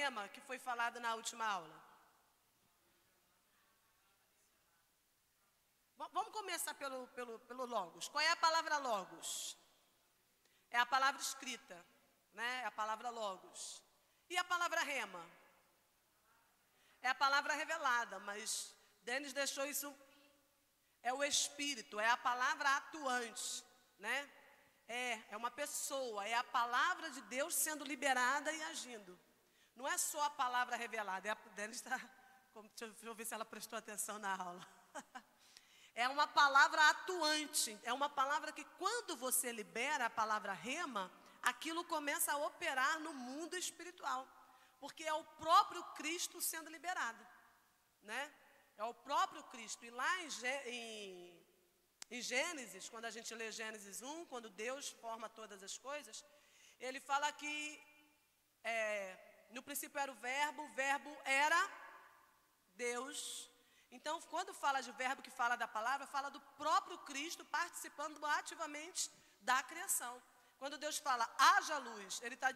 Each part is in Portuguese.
rema que foi falado na última aula? Vamos começar pelo logos. Qual é a palavra logos? É a palavra escrita, né? É a palavra logos. E a palavra rema? É a palavra revelada, mas Denis deixou isso... É o Espírito, é a palavra atuante, né? É uma pessoa, é a palavra de Deus sendo liberada e agindo. Não é só a palavra revelada, Denis está... Deixa eu ver se ela prestou atenção na aula. É uma palavra atuante, é uma palavra que quando você libera a palavra rema, aquilo começa a operar no mundo espiritual, porque é o próprio Cristo sendo liberado, né? É o próprio Cristo. E lá em Gênesis, quando a gente lê Gênesis 1, quando Deus forma todas as coisas, ele fala que no princípio era o verbo era Deus. Então, quando fala de verbo que fala da palavra, fala do próprio Cristo participando ativamente da criação. Quando Deus fala, haja luz, Ele está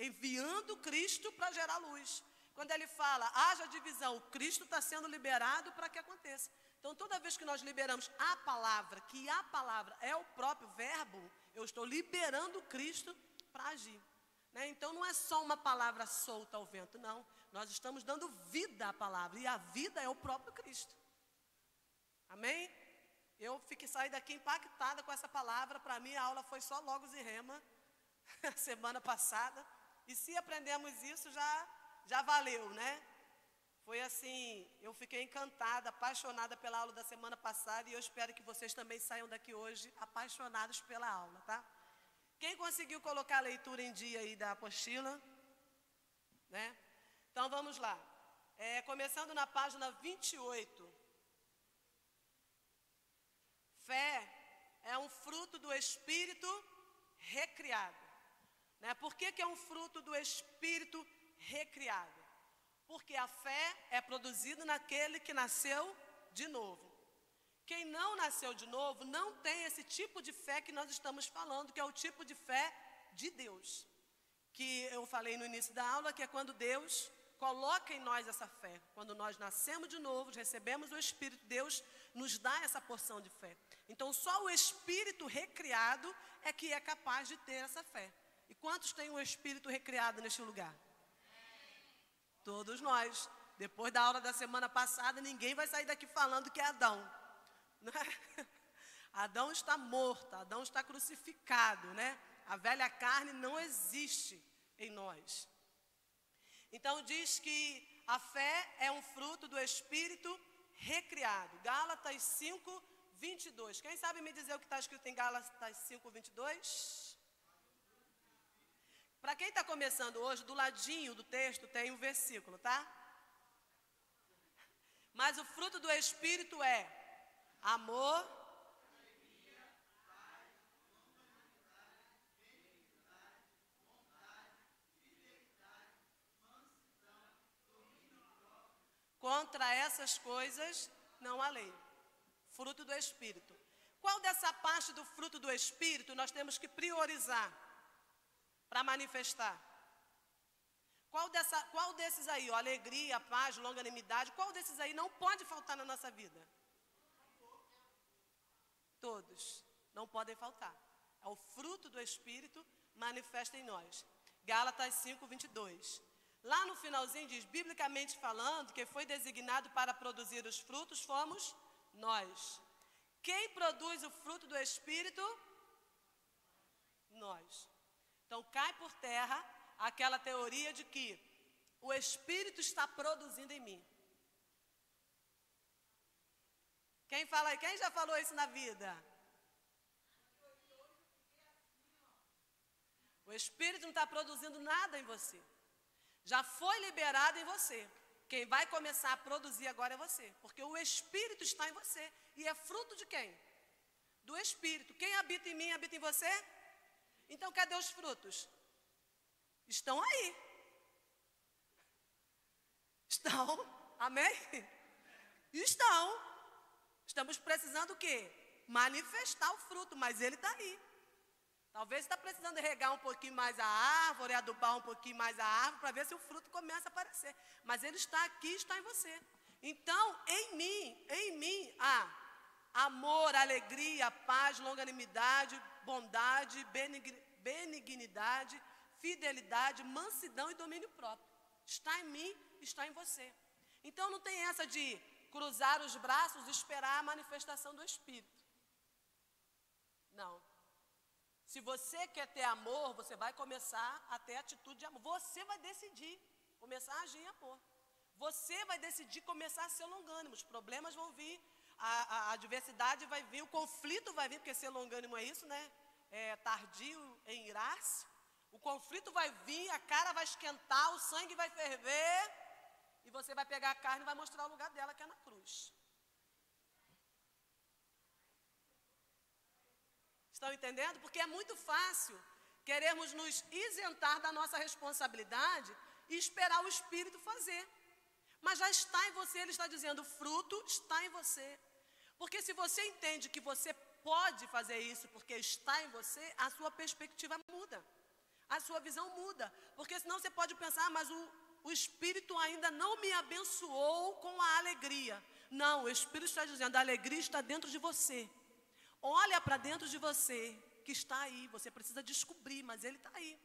enviando Cristo para gerar luz. Quando Ele fala, haja divisão, o Cristo está sendo liberado para que aconteça. Então, toda vez que nós liberamos a palavra, que a palavra é o próprio verbo, eu estou liberando Cristo para agir. Né? Então, não é só uma palavra solta ao vento, não. Nós estamos dando vida à palavra, e a vida é o próprio Cristo. Amém? Eu saí daqui impactada com essa palavra. Para mim, a aula foi só logos e rema, semana passada. E se aprendemos isso, já valeu, né? Foi assim, eu fiquei encantada, apaixonada pela aula da semana passada, e eu espero que vocês também saiam daqui hoje apaixonados pela aula, tá? Quem conseguiu colocar a leitura em dia aí da apostila? Né? Então, vamos lá. Começando na página 28. Fé é um fruto do Espírito recriado. Né? Por que é um fruto do Espírito recriado? Porque a fé é produzida naquele que nasceu de novo. Quem não nasceu de novo não tem esse tipo de fé que nós estamos falando, que é o tipo de fé de Deus. Que eu falei no início da aula, que é quando Deus coloca em nós essa fé. Quando nós nascemos de novo, recebemos o Espírito, Deus nos dá essa porção de fé. Então, só o Espírito recriado é que é capaz de ter essa fé. E quantos têm o Espírito recriado neste lugar? Todos nós. Depois da aula da semana passada, ninguém vai sair daqui falando que é Adão. Adão está morto, Adão está crucificado, né? A velha carne não existe em nós. Então diz que a fé é um fruto do Espírito recriado. Gálatas 5, 22. Quem sabe me dizer o que está escrito em Gálatas 5, 22? Para quem está começando hoje, do ladinho do texto tem um versículo, tá? Mas o fruto do Espírito é amor, contra essas coisas não há lei. Fruto do Espírito. Qual dessa parte do fruto do Espírito nós temos que priorizar para manifestar? Qual desses aí, ó, alegria, paz, longanimidade, qual desses aí não pode faltar na nossa vida? Todos não podem faltar. É o fruto do Espírito manifesta em nós. Gálatas 5, 22. Lá no finalzinho diz, biblicamente falando, que foi designado para produzir os frutos fomos nós. Quem produz o fruto do Espírito? Nós. Então cai por terra aquela teoria de que o Espírito está produzindo em mim. Quem fala aí? Quem já falou isso na vida? O Espírito não está produzindo nada em você. Já foi liberado em você. Quem vai começar a produzir agora é você. Porque o Espírito está em você. E é fruto de quem? Do Espírito. Quem habita em mim, habita em você? Então, cadê os frutos? Estão aí. Estão. Amém? Estão. Estamos precisando o quê? Manifestar o fruto, mas ele está aí. Talvez você está precisando regar um pouquinho mais a árvore, adubar um pouquinho mais a árvore, para ver se o fruto começa a aparecer. Mas ele está aqui, está em você. Então, em mim há amor, alegria, paz, longanimidade, bondade, benignidade, fidelidade, mansidão e domínio próprio. Está em mim, está em você. Então não tem essa de cruzar os braços e esperar a manifestação do Espírito. Não. Se você quer ter amor, você vai começar a ter atitude de amor. Você vai decidir começar a agir em amor. Você vai decidir começar a ser longânimo. Os problemas vão vir, a adversidade vai vir, o conflito vai vir, porque ser longânimo é isso, né? É tardio em irar-se. O conflito vai vir, a cara vai esquentar, o sangue vai ferver, e você vai pegar a carne e vai mostrar o lugar dela, que é na cruz. Estão entendendo? Porque é muito fácil querermos nos isentar da nossa responsabilidade e esperar o Espírito fazer. Mas já está em você, ele está dizendo, o fruto está em você. Porque se você entende que você pode fazer isso porque está em você, a sua perspectiva muda. A sua visão muda. Porque senão você pode pensar, mas o Espírito ainda não me abençoou com a alegria. Não, o Espírito está dizendo, a alegria está dentro de você. Olha para dentro de você, que está aí. Você precisa descobrir, mas ele está aí.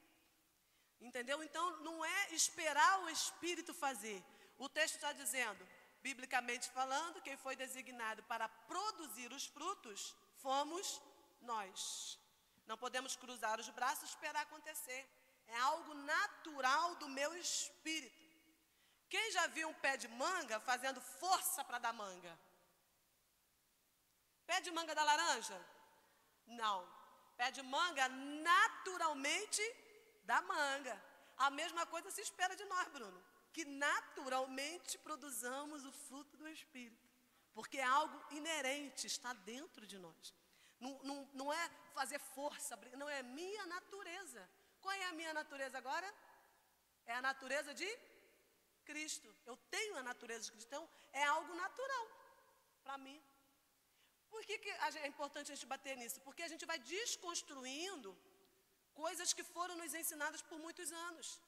Entendeu? Então, não é esperar o Espírito fazer. O texto está dizendo, biblicamente falando, quem foi designado para produzir os frutos, fomos nós. Não podemos cruzar os braços e esperar acontecer. É algo natural do meu espírito. Quem já viu um pé de manga fazendo força para dar manga? Pé de manga da laranja? Não. Pé de manga naturalmente dá manga. A mesma coisa se espera de nós, Bruno. Que naturalmente produzamos o fruto do Espírito. Porque é algo inerente, está dentro de nós. Não é fazer força, não é minha natureza. Qual é a minha natureza agora? É a natureza de Cristo. Eu tenho a natureza de Cristo. Então, é algo natural para mim. Por que é importante a gente bater nisso? Porque a gente vai desconstruindo coisas que foram nos ensinadas por muitos anos.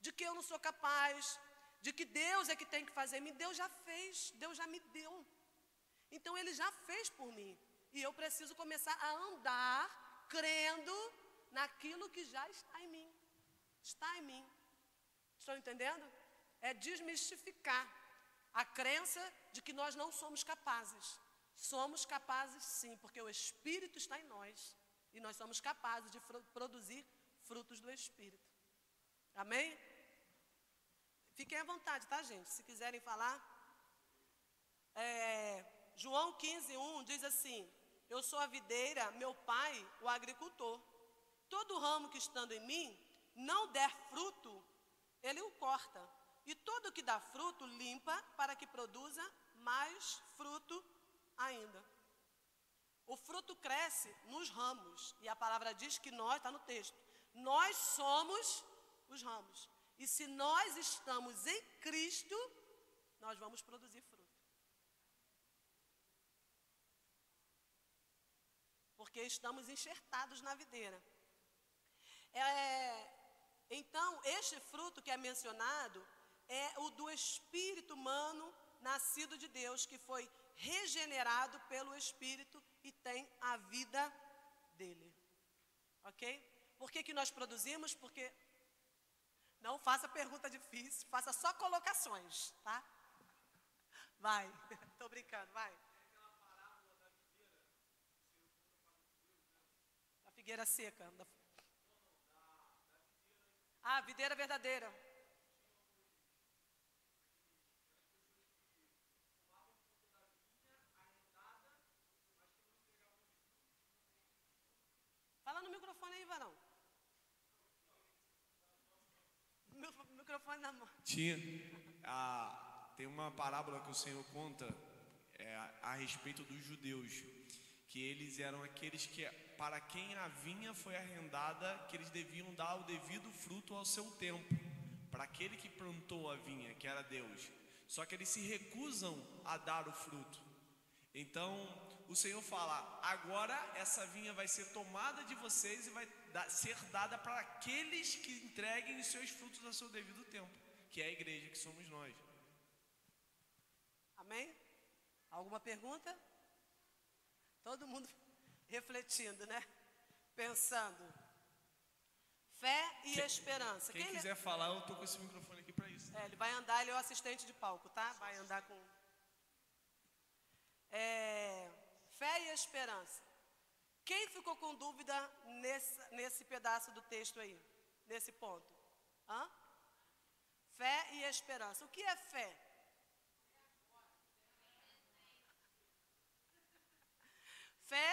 De que eu não sou capaz, de que Deus é que tem que fazer. Deus já fez, Deus já me deu. Então, Ele já fez por mim. E eu preciso começar a andar crendo naquilo que já está em mim. Está em mim. Estão entendendo? É desmistificar a crença de que nós não somos capazes. Somos capazes sim, porque o Espírito está em nós. E nós somos capazes de produzir frutos do Espírito. Amém? Fiquem à vontade, tá, gente? Se quiserem falar. João 15:1 diz assim, eu sou a videira, meu pai o agricultor. Todo ramo que estando em mim não der fruto, ele o corta. E todo que dá fruto, limpa para que produza mais fruto ainda. O fruto cresce nos ramos. E a palavra diz que nós, está no texto, nós somos os ramos. E se nós estamos em Cristo, nós vamos produzir fruto. Porque estamos enxertados na videira. Então, este fruto que é mencionado é o do espírito humano nascido de Deus, que foi regenerado pelo Espírito e tem a vida dele. Ok? Por que nós produzimos? Porque... Não faça pergunta difícil, faça só colocações, tá? Vai, estou brincando, vai. A figueira seca. A videira verdadeira. Fala no microfone aí, Varão. Microfone na mão. Tem uma parábola que o Senhor conta a respeito dos judeus, que eles eram aqueles que, para quem a vinha foi arrendada, que eles deviam dar o devido fruto ao seu tempo, para aquele que plantou a vinha, que era Deus. Só que eles se recusam a dar o fruto. Então, o Senhor fala, agora essa vinha vai ser tomada de vocês e vai ser dada para aqueles que entreguem os seus frutos ao seu devido tempo, que é a igreja, que somos nós. Amém? Alguma pergunta? Todo mundo refletindo, né? Pensando. Fé e esperança. Quem quiser falar, eu estou com esse microfone aqui para isso. Ele vai andar, ele é o assistente de palco, tá? Vai andar com... fé e esperança. Quem ficou com dúvida nesse pedaço do texto aí? Nesse ponto? Hã? Fé e esperança. O que é fé? Fé?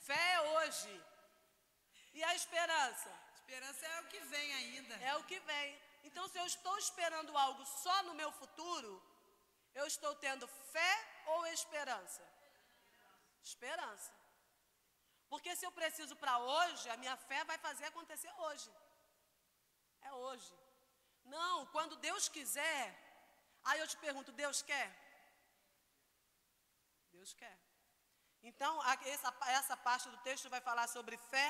Fé é hoje. E a esperança? Esperança é o que vem ainda. É o que vem. Então, se eu estou esperando algo só no meu futuro, eu estou tendo fé ou esperança? Esperança. Porque se eu preciso para hoje, a minha fé vai fazer acontecer hoje. É hoje. Não, quando Deus quiser, aí eu te pergunto, Deus quer? Deus quer. Então, essa parte do texto vai falar sobre fé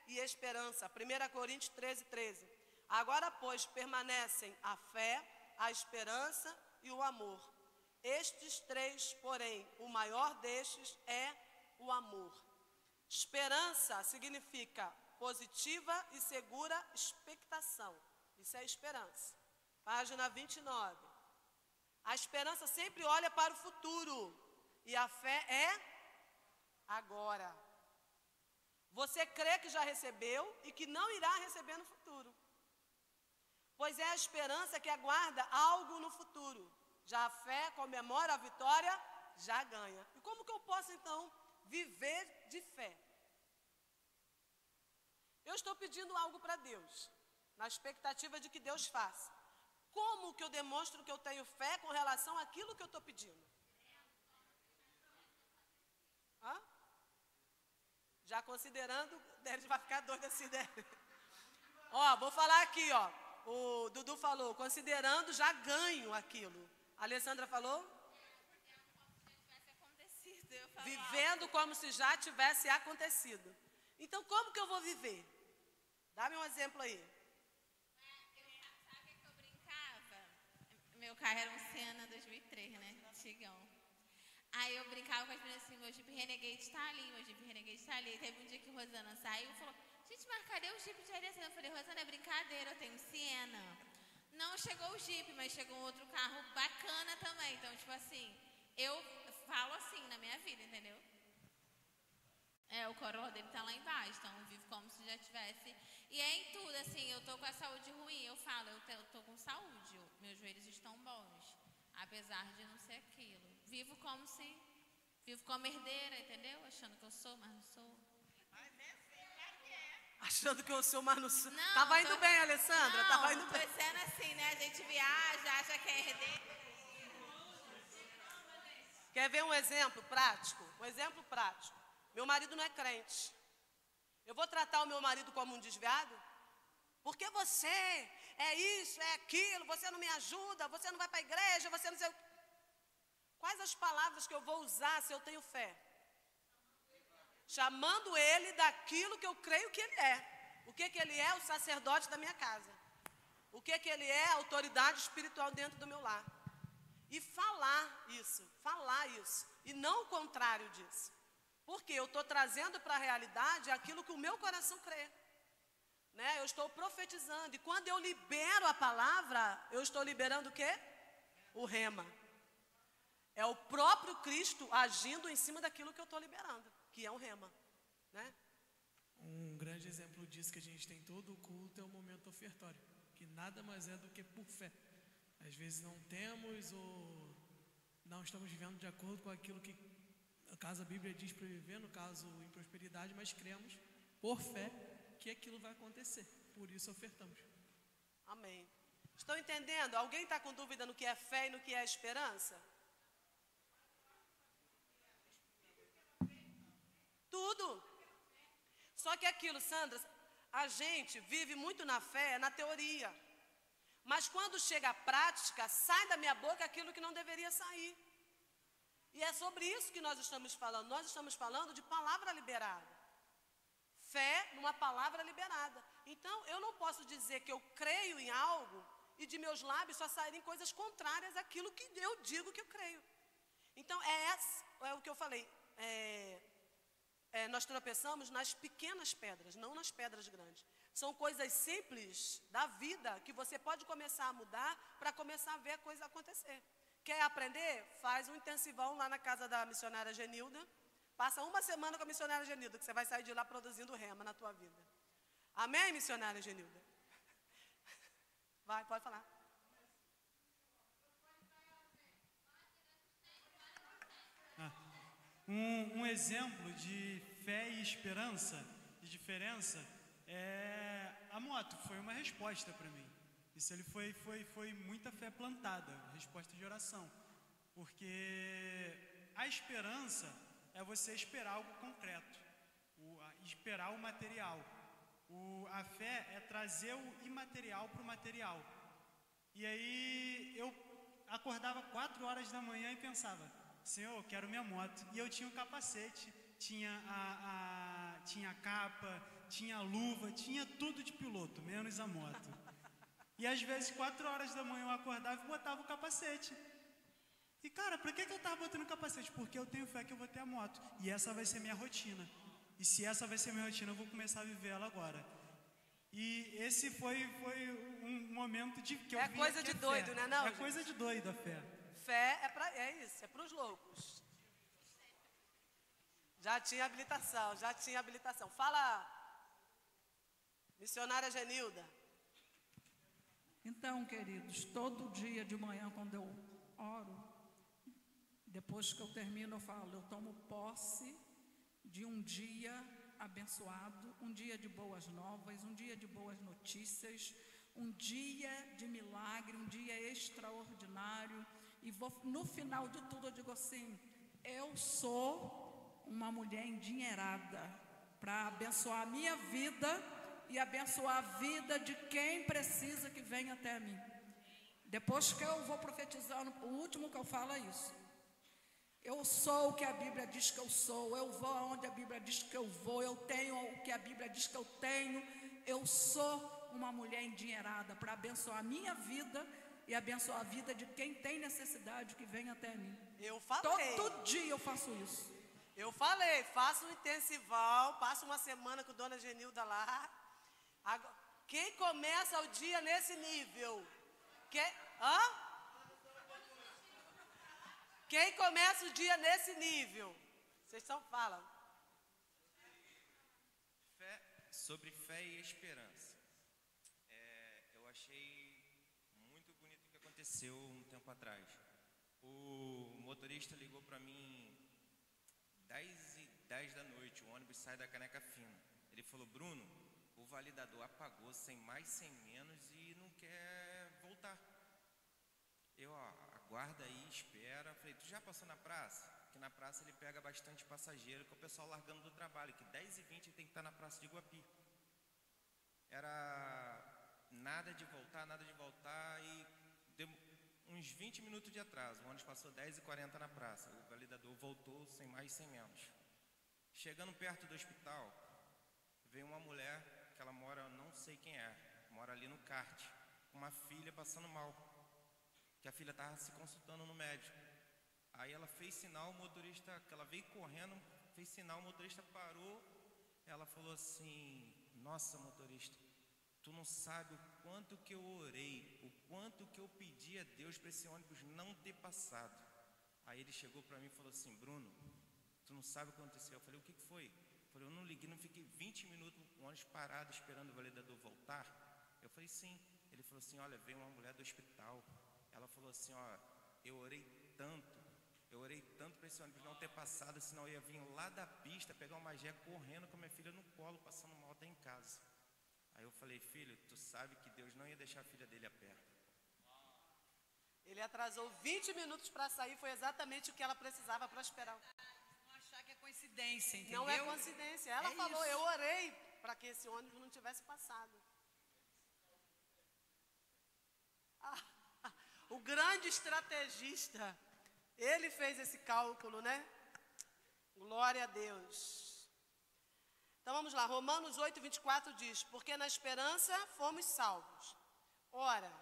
e esperança. 1 Coríntios 13, 13. Agora, pois, permanecem a fé, a esperança e o amor. Estes três, porém, o maior destes é o amor. Esperança significa positiva e segura expectação. Isso é esperança. Página 29. A esperança sempre olha para o futuro. E a fé é agora. Você crê que já recebeu e que não irá receber no futuro. Pois é a esperança que aguarda algo no futuro. Já a fé comemora a vitória, já ganha. E como que eu posso, então, viver de fé? Eu estou pedindo algo para Deus, na expectativa de que Deus faça. Como que eu demonstro que eu tenho fé com relação àquilo que eu estou pedindo? Hã? Já considerando, ele vai ficar doido assim, né? Ó, vou falar aqui, ó. O Dudu falou, considerando, já ganho aquilo. A Alessandra falou? Vivendo como se já tivesse acontecido. Então, como que eu vou viver? Dá-me um exemplo aí. Sabe que eu brincava? Meu carro era um Siena 2003, né? Antigão. Aí eu brincava com as meninas assim, meu Jeep Renegade tá ali, meu Jeep Renegade tá ali. Teve um dia que Rosana saiu e falou, gente, mas cadê o Jeep de Alessandra? Eu falei, Rosana, é brincadeira, eu tenho um Siena. Não chegou o Jeep, mas chegou um outro carro bacana também. Então, tipo assim, eu falo assim na minha vida, entendeu? O Corolla dele tá lá embaixo, então eu vivo como se já tivesse. E é em tudo, assim, eu tô com a saúde ruim, eu falo, eu tô com saúde, meus joelhos estão bons, apesar de não ser aquilo. Vivo como herdeira, entendeu? Achando que eu sou, mas não sou. Achando que eu sou, mas não sou. Não, Tava indo bem, Alessandra, não, tava indo bem. Tô sendo assim, né? A gente viaja, acha que é herdeira. Quer ver um exemplo prático? Um exemplo prático. Meu marido não é crente. Eu vou tratar o meu marido como um desviado? Porque você é isso, é aquilo, você não me ajuda, você não vai para a igreja, você não sei... Quais as palavras que eu vou usar se eu tenho fé? Chamando ele daquilo que eu creio que ele é. O que ele é? O sacerdote da minha casa. O que ele é? A autoridade espiritual dentro do meu lar. E falar isso. E não o contrário disso. Porque eu estou trazendo para a realidade aquilo que o meu coração crê. Né? Eu estou profetizando. E quando eu libero a palavra, eu estou liberando o quê? O rema. É o próprio Cristo agindo em cima daquilo que eu estou liberando, que é o rema. Né? Um grande exemplo disso que a gente tem todo o culto é o momento ofertório, que nada mais é do que por fé. Às vezes não temos ou não estamos vivendo de acordo com aquilo que, no caso, a Bíblia diz para viver, no caso, em prosperidade, mas cremos por fé que aquilo vai acontecer. Por isso ofertamos. Amém. Estão entendendo? Alguém está com dúvida no que é fé e no que é esperança? Tudo. Só que aquilo, Sandra, a gente vive muito na fé, na teoria. Mas quando chega a prática, sai da minha boca aquilo que não deveria sair. E é sobre isso que nós estamos falando. Nós estamos falando de palavra liberada. Fé numa palavra liberada. Então, eu não posso dizer que eu creio em algo e de meus lábios só saírem coisas contrárias àquilo que eu digo que eu creio. Então, é o que eu falei. Nós tropeçamos nas pequenas pedras, não nas pedras grandes. São coisas simples da vida que você pode começar a mudar para começar a ver a coisa acontecer. Quer aprender? Faz um intensivão lá na casa da missionária Genilda. Passa uma semana com a missionária Genilda, que você vai sair de lá produzindo rema na tua vida. Amém, missionária Genilda? Vai, pode falar. Um exemplo de fé e esperança, de diferença, a moto foi uma resposta para mim. Isso ali foi muita fé plantada, resposta de oração. Porque a esperança é você esperar algo concreto, esperar o material. A fé é trazer o imaterial para o material. E aí eu acordava 4 horas da manhã e pensava: Senhor, eu quero minha moto. E eu tinha um capacete, tinha a capa, tinha a luva, tinha tudo de piloto, menos a moto. E às vezes 4 horas da manhã eu acordava e botava o capacete. E cara, por que eu estava botando o capacete? Porque eu tenho fé que eu vou ter a moto. E essa vai ser minha rotina. E se essa vai ser minha rotina, eu vou começar a viver ela agora. E esse foi um momento de que eu vi. É coisa de doido, né, não? É coisa de doido a fé. Fé é isso, é para os loucos. Já tinha habilitação. Fala, missionária Genilda. Então, queridos, todo dia de manhã, quando eu oro, depois que eu termino, eu falo: eu tomo posse de um dia abençoado, um dia de boas novas, um dia de boas notícias, um dia de milagre, um dia extraordinário. E no final de tudo eu digo assim: eu sou uma mulher endinheirada para abençoar a minha vida e abençoar a vida de quem precisa que venha até mim. Depois que eu vou profetizando, o último que eu falo é isso: eu sou o que a Bíblia diz que eu sou, eu vou aonde a Bíblia diz que eu vou, eu tenho o que a Bíblia diz que eu tenho. Eu sou uma mulher endinheirada para abençoar a minha vida e abençoar a vida de quem tem necessidade que vem até mim. Eu falei. Todo dia eu faço isso. Eu falei, faço um intensival, passo uma semana com Dona Genilda lá. Agora, quem começa o dia nesse nível? Quem começa o dia nesse nível? Vocês falam. Sobre fé e esperança. Eu achei muito bonito o que aconteceu um tempo atrás. O motorista ligou para mim 10h10 da noite, o ônibus sai da Caneca Fina. Ele falou: Bruno, o validador apagou sem mais, sem menos e não quer voltar. Eu, aguarda aí, espera. Falei: tu já passou na praça? Que na praça ele pega bastante passageiro, com o pessoal largando do trabalho, que 10h20 ele tem que estar na praça de Iguapi. Era nada de voltar e deu uns 20 minutos de atraso. O ônibus passou 10h40 na praça. O validador voltou sem mais, sem menos. Chegando perto do hospital, veio uma mulher que ela mora, não sei quem mora ali no kart, com uma filha passando mal, que a filha estava se consultando no médico. Aí ela fez sinal, o motorista, que ela veio correndo, fez sinal, o motorista parou. Ela falou assim: nossa, motorista, tu não sabe o quanto que eu orei, o quanto que eu pedi a Deus para esse ônibus não ter passado. Aí ele chegou para mim e falou assim: Bruno, tu não sabe o que aconteceu. Eu falei: o que foi? Eu falei: eu não liguei, não fiquei 20 minutos com o ônibus parado esperando o validador voltar. Eu falei: sim. Ele falou assim: olha, veio uma mulher do hospital. Ela falou assim: ó, eu orei tanto para esse ônibus não ter passado, senão eu ia vir lá da pista, pegar uma Magé correndo com a minha filha no colo, passando mal até em casa. Aí eu falei: filho, tu sabe que Deus não ia deixar a filha dele a pé. Ele atrasou 20 minutos para sair, foi exatamente o que ela precisava para esperar. Não achar que é coincidência, entendeu? Não é coincidência. Ela falou: isso. eu orei para que esse ônibus não tivesse passado. O grande estrategista Ele fez esse cálculo, né? Glória a Deus. Então vamos lá, Romanos 8, 24 diz: porque na esperança fomos salvos. Ora,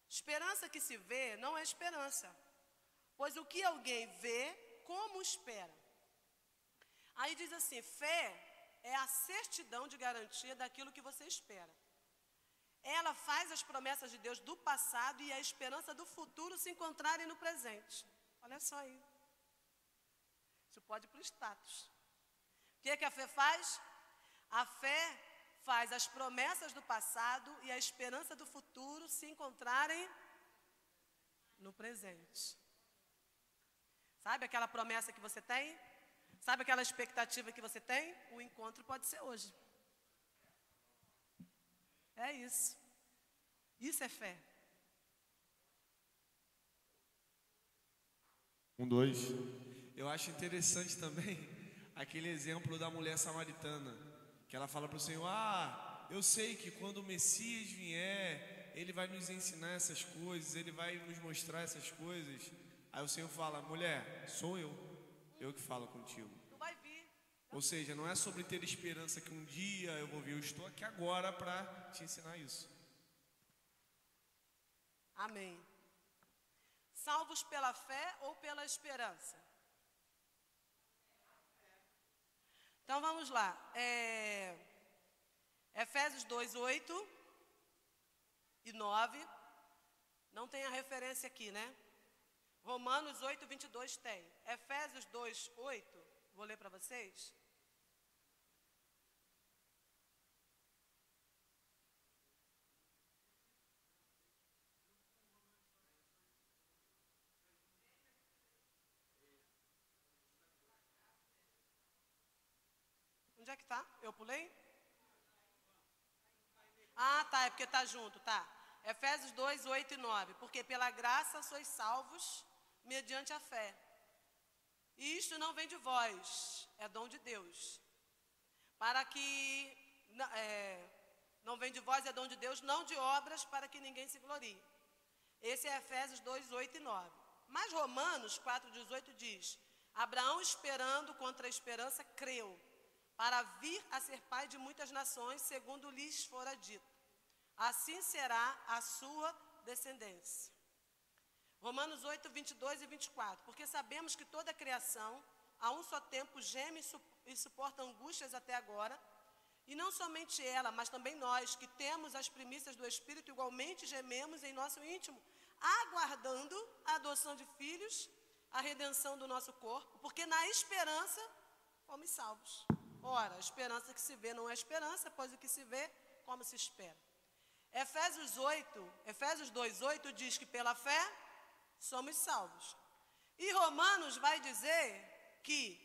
esperança que se vê não é esperança, pois o que alguém vê, como espera? Aí diz assim: fé é a certidão de garantia daquilo que você espera. Ela faz as promessas de Deus do passado e a esperança do futuro se encontrarem no presente. Olha só aí. Isso pode ir para o status. O que é que a fé faz? A fé faz as promessas do passado e a esperança do futuro se encontrarem no presente. Sabe aquela promessa que você tem? Sabe aquela expectativa que você tem? O encontro pode ser hoje. É isso. Isso é fé. 2. Eu acho interessante também aquele exemplo da mulher samaritana, que ela fala para o Senhor: eu sei que quando o Messias vier, ele vai nos ensinar essas coisas, ele vai nos mostrar essas coisas. Aí o Senhor fala: mulher, sou eu que falo contigo. Tu vai vir. Ou seja, não é sobre ter esperança que um dia eu vou vir, eu estou aqui agora para te ensinar isso. Amém. Salvos pela fé ou pela esperança? Então vamos lá. Efésios 2, 8 e 9. Não tem a referência aqui, né? Romanos 8, 22 tem. Efésios 2, 8. Vou ler para vocês. Onde é que está? Eu pulei? Ah, tá, é porque está junto, tá. Efésios 2, 8 e 9. Porque pela graça sois salvos mediante a fé. E isto não vem de vós, é dom de Deus. Para que... não vem de vós, é dom de Deus, não de obras, para que ninguém se glorie. Esse é Efésios 2, 8 e 9. Mas Romanos 4, 18 diz: Abraão, esperando contra a esperança, creu, para vir a ser pai de muitas nações, segundo lhes fora dito. Assim será a sua descendência. Romanos 8, 22 e 24. Porque sabemos que toda a criação, a um só tempo, geme e suporta angústias até agora. E não somente ela, mas também nós, que temos as primícias do Espírito, igualmente gememos em nosso íntimo, aguardando a adoção de filhos, a redenção do nosso corpo, porque na esperança fomos salvos. Ora, a esperança que se vê não é esperança, pois o que se vê, como se espera. Efésios 2, 8 diz que pela fé somos salvos. E Romanos vai dizer que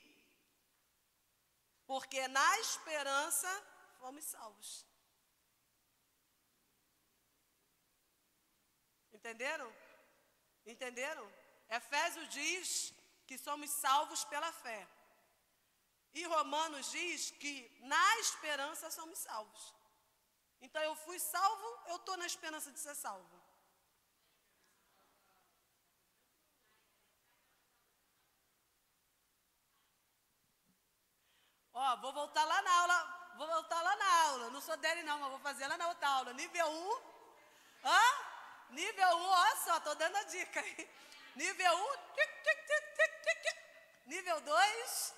porque na esperança fomos salvos. Entenderam? Entenderam? Efésios diz que somos salvos pela fé. E Romanos diz que na esperança somos salvos. Então eu fui salvo, eu estou na esperança de ser salvo. Vou voltar lá na aula. Não sou dele não, mas vou fazer lá na outra aula. Nível 1. Nível 1, olha só, estou dando a dica aí. Nível 1. Nível 2.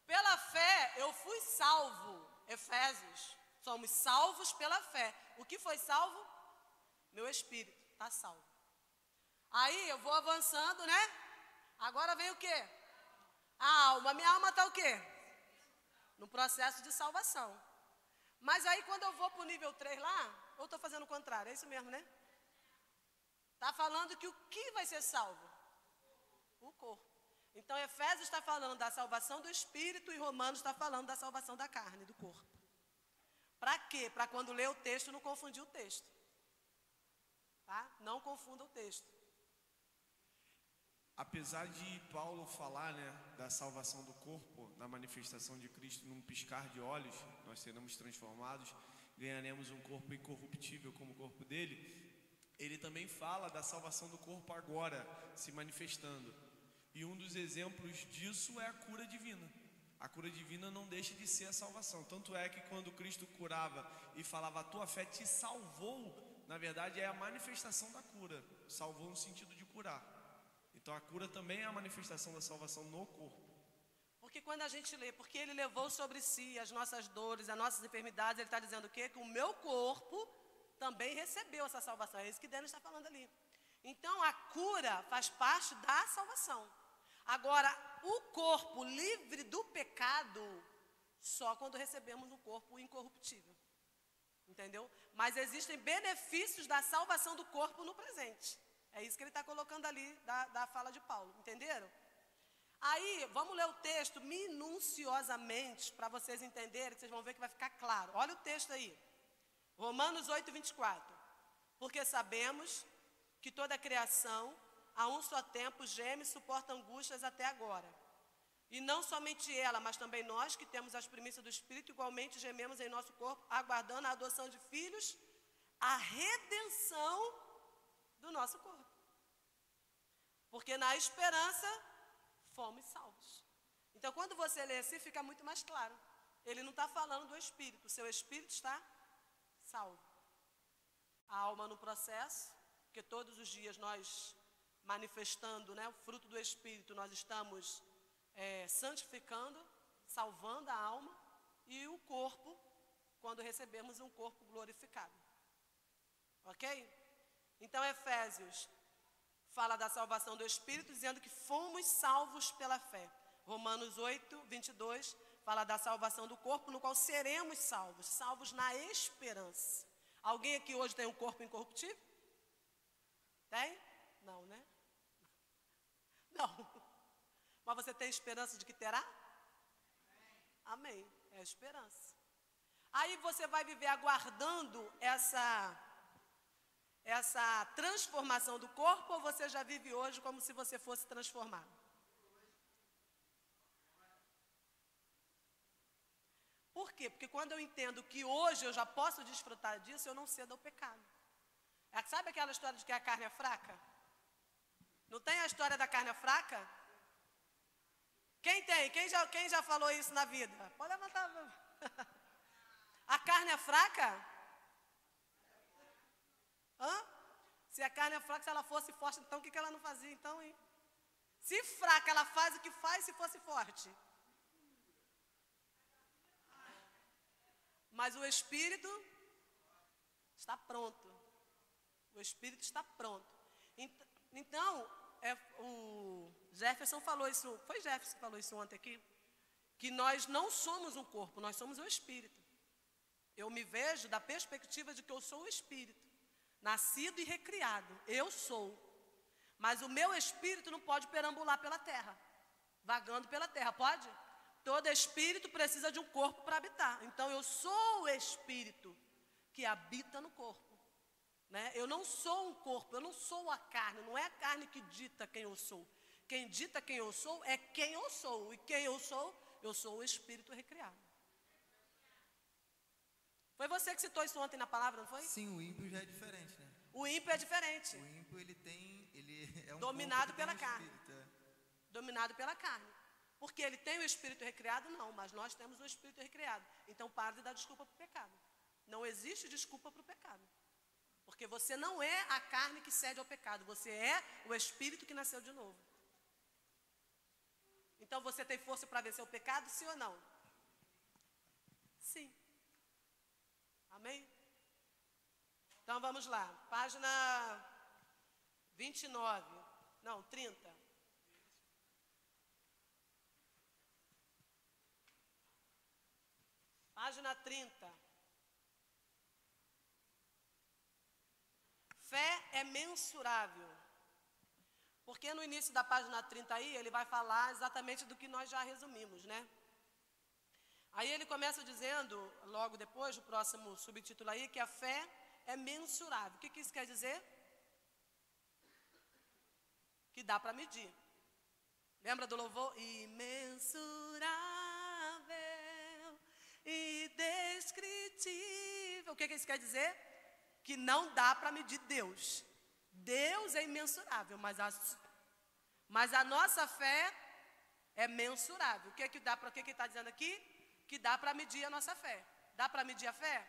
Pela fé, eu fui salvo. Efésios. Somos salvos pela fé. O que foi salvo? Meu espírito está salvo. Aí eu vou avançando, né? Agora vem o quê? A alma. Minha alma está o quê? No processo de salvação. Mas aí quando eu vou para o nível 3 lá, eu estou fazendo o contrário, é isso mesmo, né? Está falando que o que vai ser salvo? O corpo. Então Efésios está falando da salvação do espírito e Romanos está falando da salvação da carne, do corpo. Para quê? Para quando ler o texto não confundir o texto. Tá? Não confunda o texto. Apesar de Paulo falar, né, da salvação do corpo, da manifestação de Cristo num piscar de olhos, nós seremos transformados, ganharemos um corpo incorruptível como o corpo dele. ele também fala da salvação do corpo agora se manifestando. E um dos exemplos disso é a cura divina. A cura divina não deixa de ser a salvação. Tanto é que quando Cristo curava e falava a tua fé te salvou, na verdade é a manifestação da cura. Salvou no sentido de curar. Então a cura também é a manifestação da salvação no corpo. Porque quando a gente lê, porque ele levou sobre si as nossas dores, as nossas enfermidades, ele está dizendo o quê? Que o meu corpo também recebeu essa salvação. É isso que Denis está falando ali. Então a cura faz parte da salvação. Agora, o corpo livre do pecado, só quando recebemos um corpo incorruptível. Entendeu? Mas existem benefícios da salvação do corpo no presente. É isso que ele está colocando ali da fala de Paulo. Entenderam? Aí, vamos ler o texto minuciosamente, para vocês entenderem, que vocês vão ver que vai ficar claro. Olha o texto aí. Romanos 8, 24. Porque sabemos que toda a criação, a um só tempo, geme e suporta angústias até agora. E não somente ela, mas também nós, que temos as primícias do Espírito, igualmente gememos em nosso corpo, aguardando a adoção de filhos, a redenção do nosso corpo. Porque na esperança fomos salvos. Então, quando você lê assim, fica muito mais claro. Ele não está falando do Espírito, o seu Espírito está salvo. A alma no processo, porque todos os dias nós, manifestando, né, o fruto do Espírito, nós estamos santificando, salvando a alma, e o corpo, quando recebemos um corpo glorificado. Ok? Então, Efésios fala da salvação do Espírito, dizendo que fomos salvos pela fé. Romanos 8, 22, fala da salvação do corpo, no qual seremos salvos, salvos na esperança. Alguém aqui hoje tem um corpo incorruptível? Tem? Não, né? Não. Mas você tem esperança de que terá? Amém. É a esperança. Aí você vai viver aguardando essa transformação do corpo, ou você já vive hoje como se você fosse transformado? Por quê? Porque quando eu entendo que hoje eu já posso desfrutar disso, eu não cedo ao pecado. Sabe aquela história de que a carne é fraca? Não tem a história da carne fraca? Quem tem? Quem já falou isso na vida? Pode levantar. A carne é fraca? Hã? Se a carne é fraca, se ela fosse forte, então o que ela não fazia? Então, hein? Se fraca, ela faz o que faz se fosse forte. Mas o Espírito está pronto. O Espírito está pronto. Então, o Jefferson falou isso, foi Jefferson que falou isso ontem aqui, que nós não somos um corpo, nós somos o Espírito. Eu me vejo da perspectiva de que eu sou o Espírito, nascido e recriado, eu sou. Mas o meu Espírito não pode perambular pela terra, vagando pela terra, pode? Todo Espírito precisa de um corpo para habitar. Então eu sou o Espírito que habita no corpo. Né? Eu não sou um corpo, eu não sou a carne, não é a carne que dita quem eu sou. Quem dita quem eu sou é quem eu sou. E quem eu sou o Espírito recriado. Foi você que citou isso ontem na palavra, não foi? Sim, o ímpio já é diferente, né? O ímpio é diferente. O ímpio, ele é um dominado corpo que pela tem um carne. espírito, Dominado pela carne. Porque ele tem o Espírito recriado? Não, mas nós temos o Espírito recriado. Então pare de dar desculpa para o pecado. Não existe desculpa para o pecado. Porque você não é a carne que cede ao pecado, você é o Espírito que nasceu de novo. Então você tem força para vencer o pecado, sim ou não? Sim. Amém? Então vamos lá, página 29, não, 30. Página 30. Fé é mensurável. Porque no início da página 30 aí, ele vai falar exatamente do que nós já resumimos, né? Aí ele começa dizendo, logo depois, o próximo subtítulo aí, que a fé é mensurável. O que isso quer dizer? Que dá para medir. Lembra do louvor? Imensurável, indescritível. O que isso quer dizer? que não dá para medir Deus. Deus é imensurável, mas a nossa fé é mensurável. O que dá para, o que está dizendo aqui? Que dá para medir a nossa fé. Dá para medir a fé?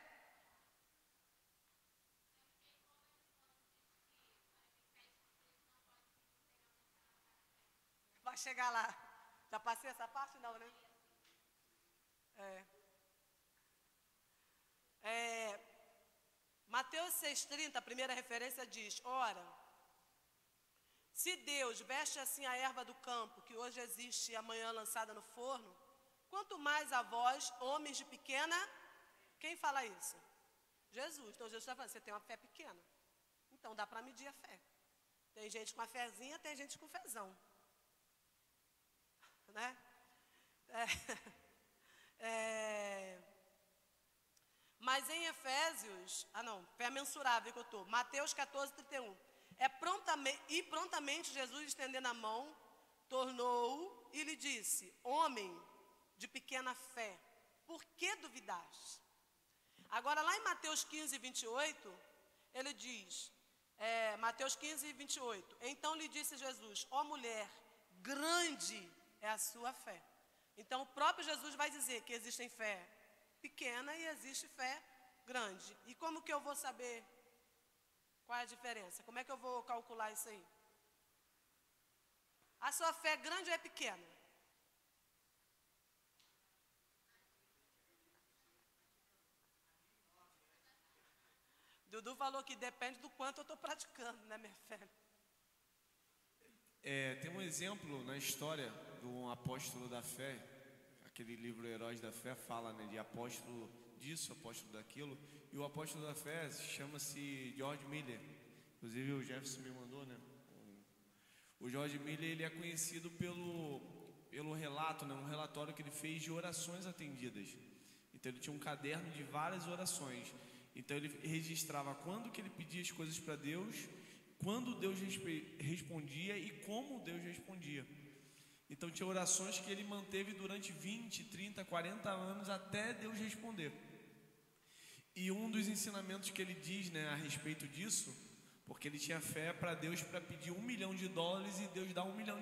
Vai chegar lá. Já passei essa parte? Não, né? Mateus 6,30, a primeira referência diz: ora, se Deus veste assim a erva do campo, que hoje existe e amanhã lançada no forno, quanto mais a vós, homens de pequena, quem fala isso? Jesus. Então Jesus está falando, você tem uma fé pequena. Então dá para medir a fé. Tem gente com a fezinha, tem gente com fezão. Né? Mas em Efésios, fé mensurável que eu estou, Mateus 14:31, prontamente Jesus, estendendo a mão, tornou-o e lhe disse: homem de pequena fé, por que duvidaste? Agora lá em Mateus 15:28, ele diz, Mateus 15:28, então lhe disse Jesus: ó mulher, grande é a sua fé. Então o próprio Jesus vai dizer que existem fé pequena e existe fé grande. E como que eu vou saber qual é a diferença? Como é que eu vou calcular isso aí? A sua fé é grande ou é pequena? Dudu falou que depende do quanto eu estou praticando, né, minha fé? Tem um exemplo na história de um apóstolo da fé, aquele livro Heróis da Fé fala, né, de apóstolo disso, apóstolo daquilo, e o apóstolo da fé chama-se George Miller, inclusive o Jefferson me mandou, né? O George Miller, ele é conhecido pelo relato, né, um relatório que ele fez de orações atendidas. Então ele tinha um caderno de várias orações. Então ele registrava quando que ele pedia as coisas para Deus, quando Deus respondia e como Deus respondia. Então tinha orações que ele manteve durante 20, 30, 40 anos até Deus responder. E um dos ensinamentos que ele diz, né, a respeito disso, porque ele tinha fé para Deus para pedir $1 milhão e Deus dá $1 milhão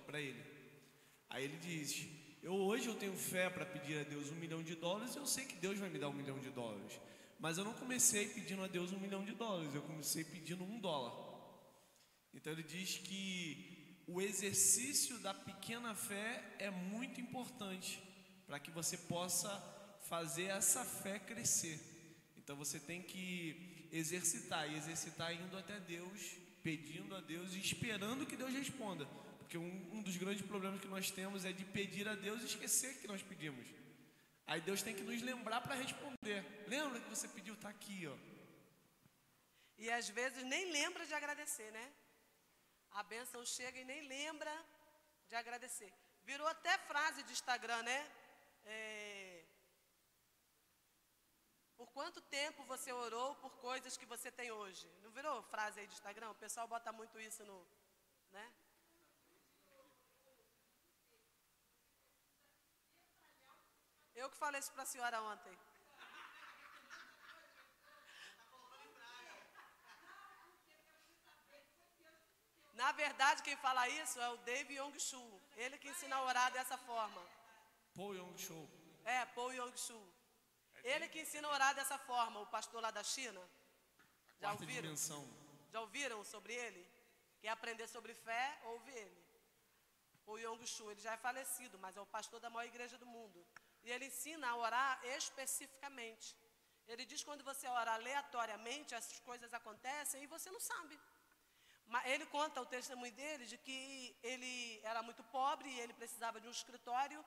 para ele. Aí ele diz: hoje eu tenho fé para pedir a Deus $1 milhão, eu sei que Deus vai me dar $1 milhão, mas eu não comecei pedindo a Deus $1 milhão, eu comecei pedindo $1. Então ele diz que o exercício da pequena fé é muito importante para que você possa fazer essa fé crescer. Então você tem que exercitar indo até Deus, pedindo a Deus e esperando que Deus responda. Porque um dos grandes problemas que nós temos é de pedir a Deus e esquecer que nós pedimos. Aí Deus tem que nos lembrar para responder. Lembra que você pediu, está aqui, ó. E às vezes nem lembra de agradecer, né? A bênção chega e nem lembra de agradecer. Virou até frase de Instagram, né? Por quanto tempo você orou por coisas que você tem hoje? Não virou frase aí de Instagram? O pessoal bota muito isso no, né? Eu que falei isso para a senhora ontem. Na verdade, quem fala isso é o Dave Yong-Shu. Ele que ensina a orar dessa forma. Paul Yong-Shu. Paul Yong-Shu. Ele que ensina a orar dessa forma, o pastor lá da China. Já ouviram? Dimensão. Já ouviram sobre ele? Quer aprender sobre fé, ouve ele. Paul Yong-Shu, ele já é falecido, mas é o pastor da maior igreja do mundo. E ele ensina a orar especificamente. Ele diz que quando você ora aleatoriamente, as coisas acontecem e você não sabe. Mas ele conta o testemunho dele de que ele era muito pobre e ele precisava de um escritório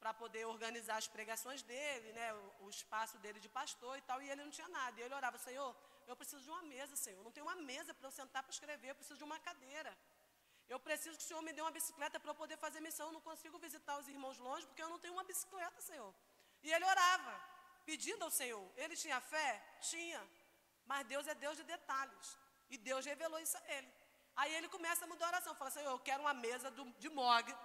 para poder organizar as pregações dele, né, o espaço dele de pastor e tal, e ele não tinha nada. E ele orava: Senhor, eu preciso de uma mesa, Senhor. Eu não tenho uma mesa para eu sentar para escrever, eu preciso de uma cadeira. Eu preciso que o Senhor me dê uma bicicleta para eu poder fazer missão. Eu não consigo visitar os irmãos longe porque eu não tenho uma bicicleta, Senhor. E ele orava, pedindo ao Senhor. Ele tinha fé? Tinha. Mas Deus é Deus de detalhes. E Deus revelou isso a ele. Aí ele começa a mudar a oração. Fala: Senhor, eu quero uma mesa de mogno,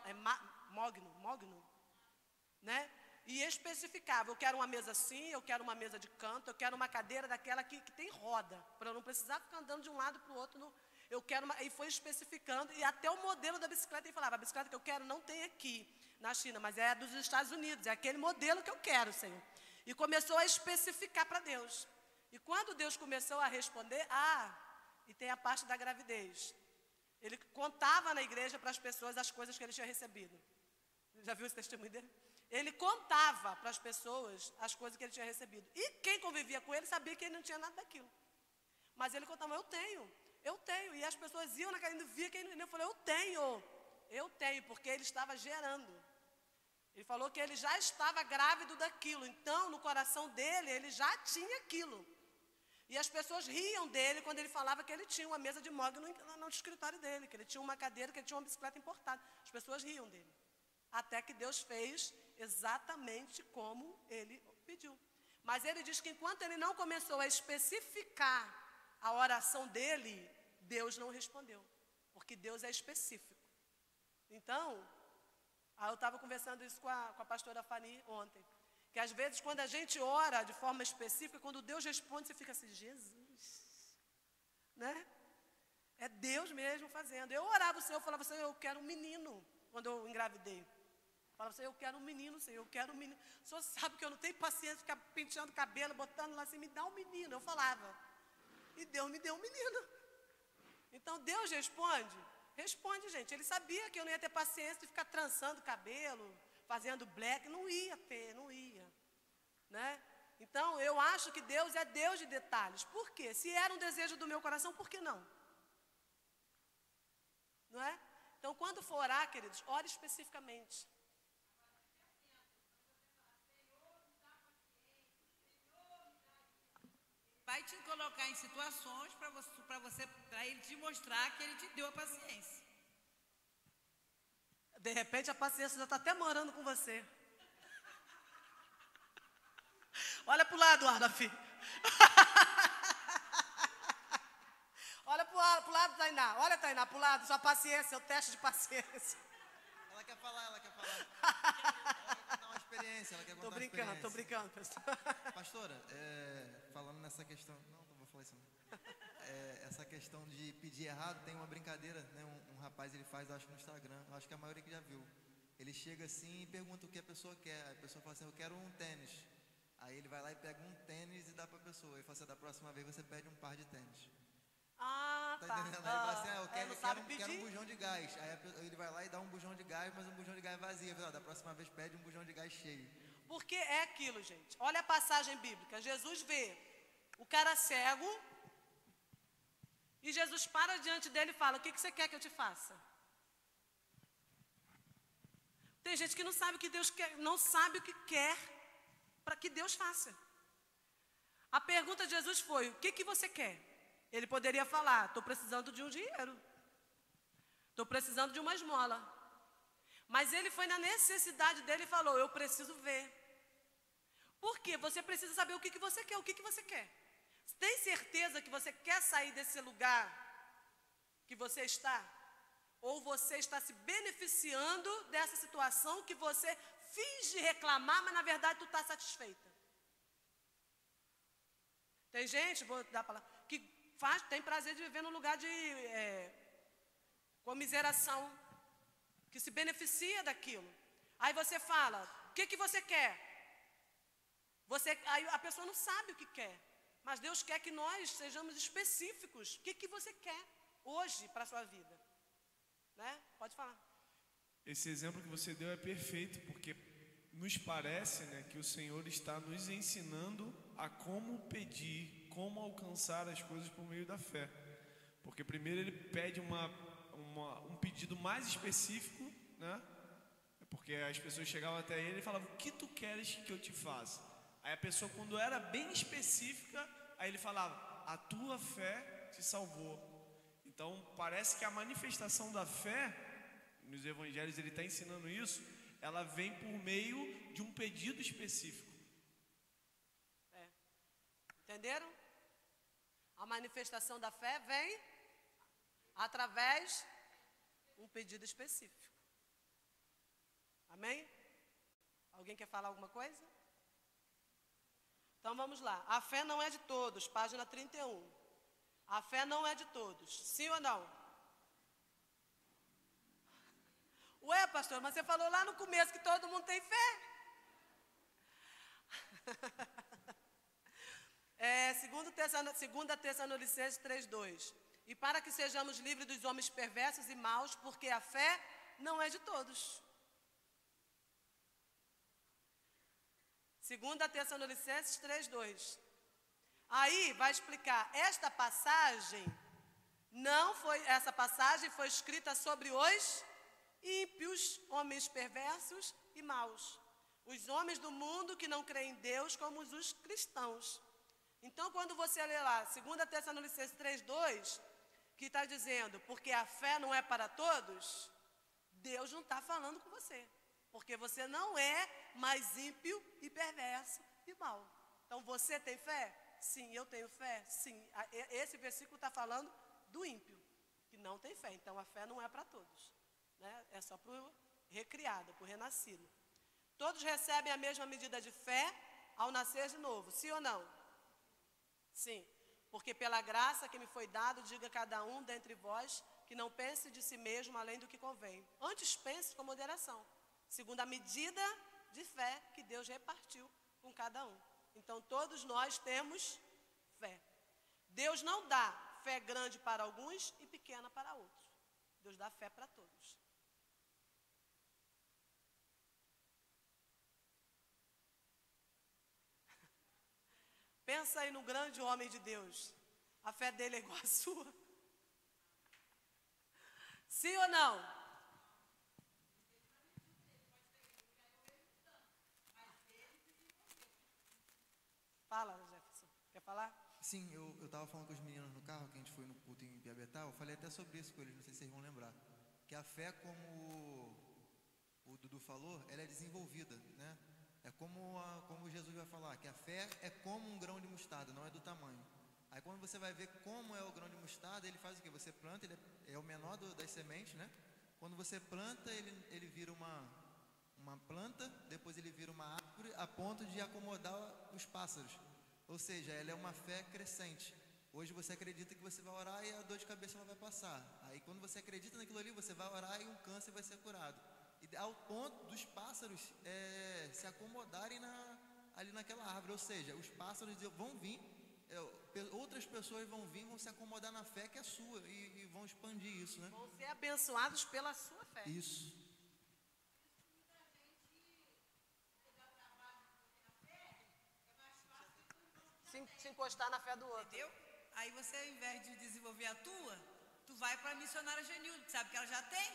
né? E especificava, eu quero uma mesa assim, eu quero uma mesa de canto, eu quero uma cadeira daquela que tem roda, para eu não precisar ficar andando de um lado para o outro. Eu quero e foi especificando, e até o modelo da bicicleta, ele falava, a bicicleta que eu quero não tem aqui na China, mas é dos Estados Unidos, é aquele modelo que eu quero, Senhor. E começou a especificar para Deus. E quando Deus começou a responder, e tem a parte da gravidez. Ele contava na igreja para as pessoas as coisas que ele tinha recebido. Já viu esse testemunho dele? Ele contava para as pessoas as coisas que ele tinha recebido. E quem convivia com ele sabia que ele não tinha nada daquilo. Mas ele contava, eu tenho. E as pessoas iam na casa e via que ele falou, eu tenho, porque ele estava gerando. Ele falou que ele já estava grávido daquilo. Então, no coração dele, ele já tinha aquilo. E as pessoas riam dele quando ele falava que ele tinha uma mesa de mogno no escritório dele, que ele tinha uma cadeira, que ele tinha uma bicicleta importada. As pessoas riam dele. Até que Deus fez exatamente como ele pediu. Mas ele diz que enquanto ele não começou a especificar a oração dele, Deus não respondeu. Porque Deus é específico. Então, eu estava conversando isso com a pastora Fanny ontem. Que às vezes quando a gente ora de forma específica, quando Deus responde, você fica assim, Jesus, né? É Deus mesmo fazendo. Eu orava o Senhor, eu falava, Senhor, eu quero um menino, quando eu engravidei. Eu falava, Senhor, eu quero um menino, Senhor, eu quero um menino. O Senhor sabe que eu não tenho paciência de ficar penteando o cabelo, botando lá assim, me dá um menino. Eu falava. E Deus me deu um menino. Então Deus responde? Responde, gente. Ele sabia que eu não ia ter paciência de ficar trançando o cabelo, fazendo black, não ia ter, não ia, né? Então, eu acho que Deus é Deus de detalhes. Por quê? Se era um desejo do meu coração, por que não? Não é? Então, quando for orar, queridos, ore especificamente. Vai te colocar em situações para ele te mostrar que ele te deu a paciência. De repente a paciência já está até morando com você. Olha para o lado, Arafi. Olha para o lado, Tainá. Olha, Tainá, para o lado, sua paciência, o teste de paciência. Ela quer falar. Ela quer contar uma experiência, Tô brincando, pessoal. Pastora, falando nessa questão... Não vou falar isso não. Essa questão de pedir errado, tem uma brincadeira, né? Um rapaz, ele faz, acho que no Instagram, acho que a maioria que já viu. Ele chega assim e pergunta o que a pessoa quer. A pessoa fala assim, eu quero um tênis. Aí ele vai lá e pega um tênis e dá para a pessoa. Ele fala assim, da próxima vez você pede um par de tênis. Tá entendendo? Aí ele fala assim, eu quero um bujão de gás. Aí ele vai lá e dá um bujão de gás, mas um bujão de gás vazio. Ele fala, da próxima vez pede um bujão de gás cheio. Porque é aquilo, gente. Olha a passagem bíblica. Jesus vê o cara cego e Jesus para diante dele e fala, o que você quer que eu te faça? Tem gente que não sabe o que Deus quer, não sabe o que quer para que Deus faça. A pergunta de Jesus foi, o que você quer? Ele poderia falar, estou precisando de um dinheiro. Estou precisando de uma esmola. Mas ele foi na necessidade dele e falou, eu preciso ver. Por quê? Você precisa saber o que você quer, o que você quer. Tem certeza que você quer sair desse lugar que você está? Ou você está se beneficiando dessa situação que você finge reclamar, mas na verdade tu está satisfeita? Tem gente, vou dar a palavra, que tem prazer de viver num lugar de comiseração, que se beneficia daquilo. Aí você fala, o que você quer? Aí a pessoa não sabe o que quer. Mas Deus quer que nós sejamos específicos. O que você quer hoje para a sua vida? Né? Pode falar. Esse exemplo que você deu é perfeito, porque nos parece, né, que o Senhor está nos ensinando a como pedir, como alcançar as coisas por meio da fé. Porque primeiro ele pede um pedido mais específico, né? Porque as pessoas chegavam até ele e falavam, o que tu queres que eu te faça? Aí a pessoa, quando era bem específica, aí ele falava, a tua fé te salvou. Então, parece que a manifestação da fé, nos evangelhos ele está ensinando isso, ela vem por meio de um pedido específico. Entenderam? A manifestação da fé vem através de um pedido específico. Amém? Alguém quer falar alguma coisa? Então vamos lá. A fé não é de todos, página 31. A fé não é de todos. Sim ou não? Ué, pastor, mas você falou lá no começo que todo mundo tem fé. Segunda Tessalonicenses 3:2. E para que sejamos livres dos homens perversos e maus, porque a fé não é de todos. Segunda Tessalonicenses 3:2. Aí vai explicar, essa passagem foi escrita sobre os ímpios, homens perversos e maus. Os homens do mundo que não creem em Deus como os cristãos. Então, quando você lê lá, 2 Tessalonicenses 3:2, que está dizendo, porque a fé não é para todos, Deus não está falando com você. Porque você não é mais ímpio e perverso e mau. Então, você tem fé? Sim, eu tenho fé? Sim. Esse versículo está falando do ímpio, que não tem fé. Então, a fé não é para todos. Né? É só para o recriado, para o renascido. Todos recebem a mesma medida de fé ao nascer de novo. Sim ou não? Sim. Porque pela graça que me foi dado, diga cada um dentre vós que não pense de si mesmo além do que convém. Antes pense com moderação, segundo a medida de fé que Deus repartiu com cada um. Então todos nós temos fé. Deus não dá fé grande para alguns e pequena para outros. Deus dá fé para todos. Pensa aí no grande homem de Deus. A fé dele é igual à sua. Sim ou não? Fala, Jefferson. Quer falar? Sim, eu estava falando com os meninos no carro, que a gente foi no culto em Piabetá, eu falei até sobre isso com eles, não sei se vocês vão lembrar. Que a fé, como o Dudu falou, ela é desenvolvida, né? É como Jesus vai falar, que a fé é como um grão de mostarda, não é do tamanho. Aí quando você vai ver como é o grão de mostarda, ele faz o quê? Você planta, ele é o menor das sementes, né? Quando você planta, ele vira uma planta, depois ele vira uma árvore a ponto de acomodar os pássaros. Ou seja, ela é uma fé crescente. Hoje você acredita que você vai orar e a dor de cabeça ela vai passar. Aí quando você acredita naquilo ali, você vai orar e um câncer vai ser curado. E ao ponto dos pássaros se acomodarem ali naquela árvore. Ou seja, os pássaros vão vir, outras pessoas vão vir, vão se acomodar na fé que é sua e vão expandir isso, né? Vão ser abençoados pela sua fé. Isso. Se encostar na fé do outro. Entendeu? Aí você, ao invés de desenvolver a tua, tu vai para a missionária Genilde, sabe que ela já tem?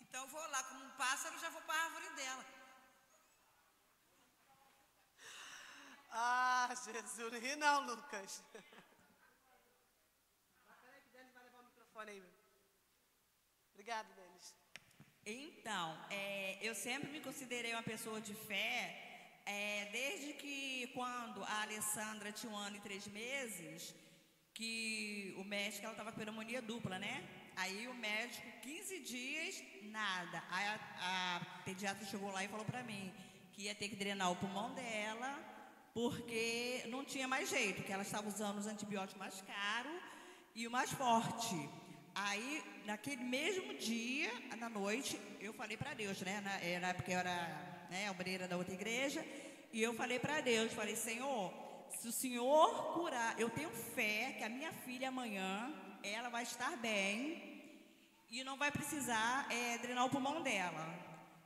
Então eu vou lá como um pássaro, já vou para a árvore dela. Ah, Jesus, não ri não, Lucas. Peraí que Denis vai levar o microfone aí. Obrigada, Denis. Então, eu sempre me considerei uma pessoa de fé, desde que quando a Alessandra tinha 1 ano e 3 meses, que o médico, ela estava com pneumonia dupla, né? Aí o médico, 15 dias, nada. Aí a pediatra chegou lá e falou para mim que ia ter que drenar o pulmão dela, porque não tinha mais jeito, que ela estava usando os antibióticos mais caros e o mais forte. Aí, naquele mesmo dia, na noite, eu falei para Deus, né? Na época eu era obreira da outra igreja, e eu falei para Deus, falei, Senhor, se o Senhor curar, eu tenho fé que a minha filha amanhã, ela vai estar bem e não vai precisar drenar o pulmão dela.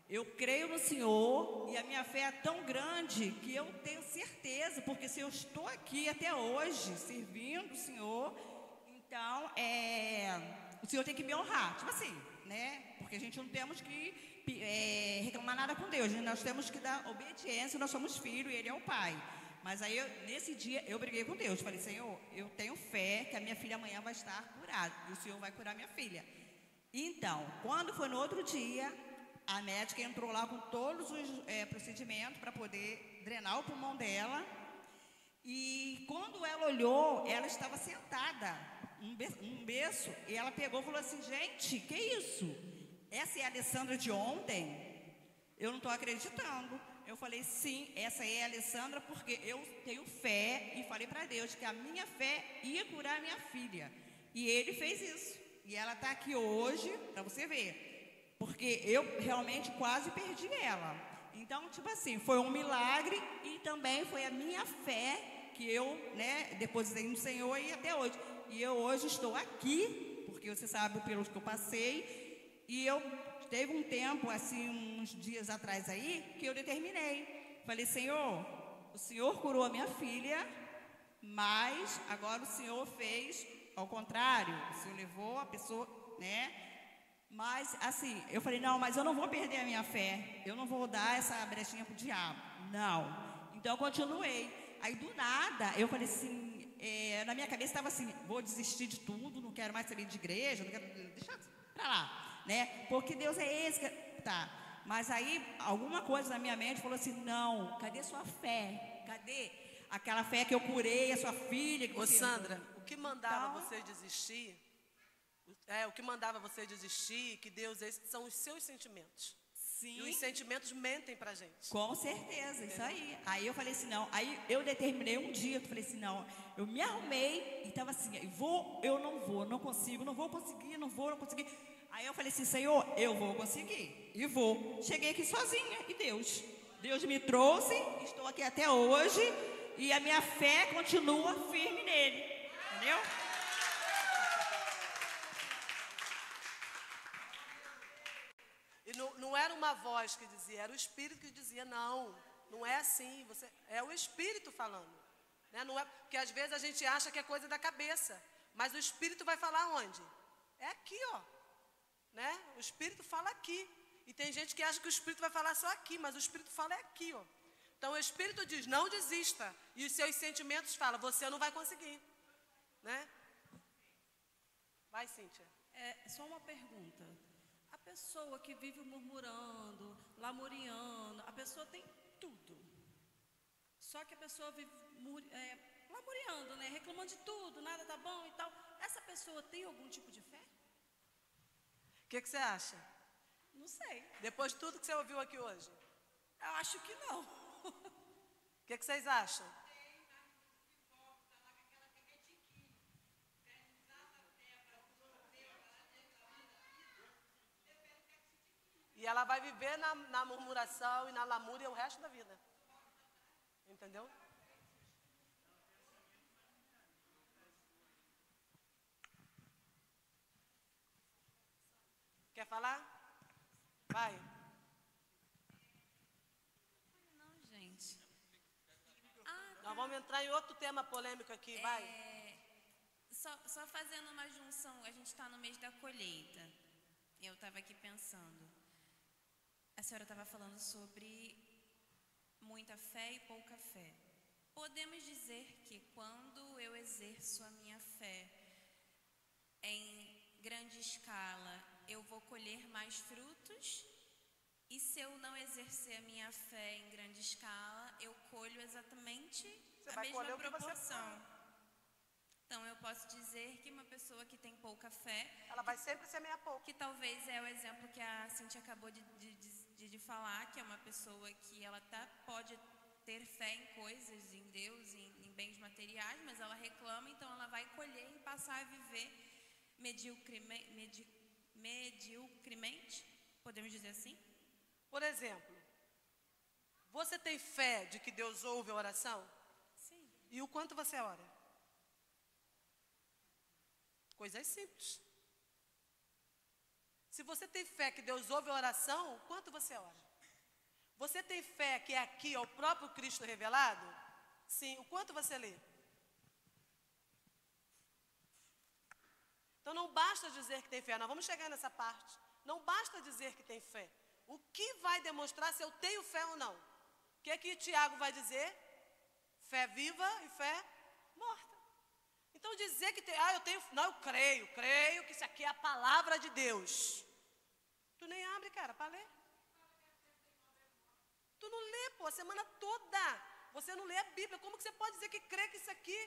Eu creio no Senhor e a minha fé é tão grande que eu tenho certeza, porque se eu estou aqui até hoje servindo o Senhor, então o Senhor tem que me honrar, tipo assim, né? Porque a gente não temos que reclamar nada com Deus, nós temos que dar obediência, nós somos filhos e Ele é o Pai. Mas aí, nesse dia, eu briguei com Deus. Falei, Senhor, eu tenho fé que a minha filha amanhã vai estar curada. E o Senhor vai curar minha filha. Então, quando foi no outro dia, a médica entrou lá com todos os procedimentos para poder drenar o pulmão dela. E quando ela olhou, ela estava sentada, um berço. E ela pegou e falou assim, gente, que isso? Essa é a Alessandra de ontem? Eu não estou acreditando. Eu falei, sim, essa é a Alessandra, porque eu tenho fé e falei para Deus que a minha fé ia curar minha filha. E ele fez isso. E ela está aqui hoje, para você ver. Porque eu realmente quase perdi ela. Então, tipo assim, foi um milagre e também foi a minha fé que eu, né, depositei no Senhor e até hoje. E eu hoje estou aqui, porque você sabe pelo que eu passei. E eu teve um tempo, assim, uns dias atrás aí, que eu determinei. Falei, Senhor, o Senhor curou a minha filha, mas agora o Senhor fez ao contrário. O Senhor levou a pessoa, né? Mas, assim, eu falei, não, mas eu não vou perder a minha fé. Eu não vou dar essa brechinha pro diabo. Não. Então, eu continuei. Aí, do nada, eu falei assim, na minha cabeça estava assim, vou desistir de tudo, não quero mais saber de igreja, não quero, deixa pra lá, né? Porque Deus é esse, tá. Mas aí, alguma coisa na minha mente falou assim, não, cadê sua fé? Cadê aquela fé que eu curei a sua filha? Que Ô, você... Sandra, o que mandava Então, você desistir, o que mandava você desistir, que Deus, esses são os seus sentimentos. sim. E os sentimentos mentem pra gente. Com certeza, isso aí. Aí eu falei assim, não. Aí eu determinei um dia, eu falei assim, não. Eu me arrumei e estava assim, eu não vou, não consigo, não vou conseguir, não conseguir. Aí eu falei assim, Senhor, eu vou conseguir. E vou. Cheguei aqui sozinha e Deus me trouxe, estou aqui até hoje e a minha fé continua firme nele. Entendeu? E não era uma voz que dizia, era o Espírito que dizia, não é assim, é o Espírito falando. Né? Não é, porque às vezes a gente acha que é coisa da cabeça, mas o Espírito vai falar onde? É aqui, ó. Né? O Espírito fala aqui. E tem gente que acha que o Espírito vai falar só aqui, mas o Espírito fala é aqui, ó. Então o Espírito diz, não desista. E os seus sentimentos falam, você não vai conseguir. Né? Vai, Cíntia. Só uma pergunta. A pessoa que vive murmurando, lamuriando, a pessoa tem tudo. Só que a pessoa vive lamuriando, né? Reclamando de tudo, nada tá bom e tal. Essa pessoa tem algum tipo de fé? O que você acha? Não sei. Depois de tudo que você ouviu aqui hoje? Eu acho que não. O que vocês acham? E ela vai viver na murmuração e na lamúria o resto da vida. Entendeu? Quer falar? Vai. Não, gente. Nós vamos entrar em outro tema polêmico aqui, vai. Só fazendo uma junção, a gente está no mês da colheita. Eu estava aqui pensando. A senhora estava falando sobre muita fé e pouca fé. Podemos dizer que quando eu exerço a minha fé em grande escala, eu vou colher mais frutos? E se eu não exercer a minha fé em grande escala, eu colho exatamente a mesma proporção? Então, eu posso dizer que uma pessoa que tem pouca fé... Ela vai sempre semear pouco. Que talvez é o exemplo que a Cíntia acabou de falar, que é uma pessoa que ela pode ter fé em coisas, em Deus, em bens materiais, mas ela reclama, então ela vai colher e passar a viver mediocremente, podemos dizer assim? Por exemplo, você tem fé de que Deus ouve a oração? Sim. E o quanto você ora? Coisas simples. Se você tem fé que Deus ouve a oração, quanto você ora? Você tem fé que é aqui, é o próprio Cristo revelado? Sim. O quanto você lê? Então não basta dizer que tem fé. Nós vamos chegar nessa parte. Não basta dizer que tem fé. O que vai demonstrar se eu tenho fé ou não? O que é que Tiago vai dizer? Fé viva e fé morta. Então dizer que tem, eu tenho, não, eu creio que isso aqui é a palavra de Deus. Tu nem abre, cara, para ler. Tu não lê, pô, a semana toda. Você não lê a Bíblia. Como que você pode dizer que crê que isso aqui?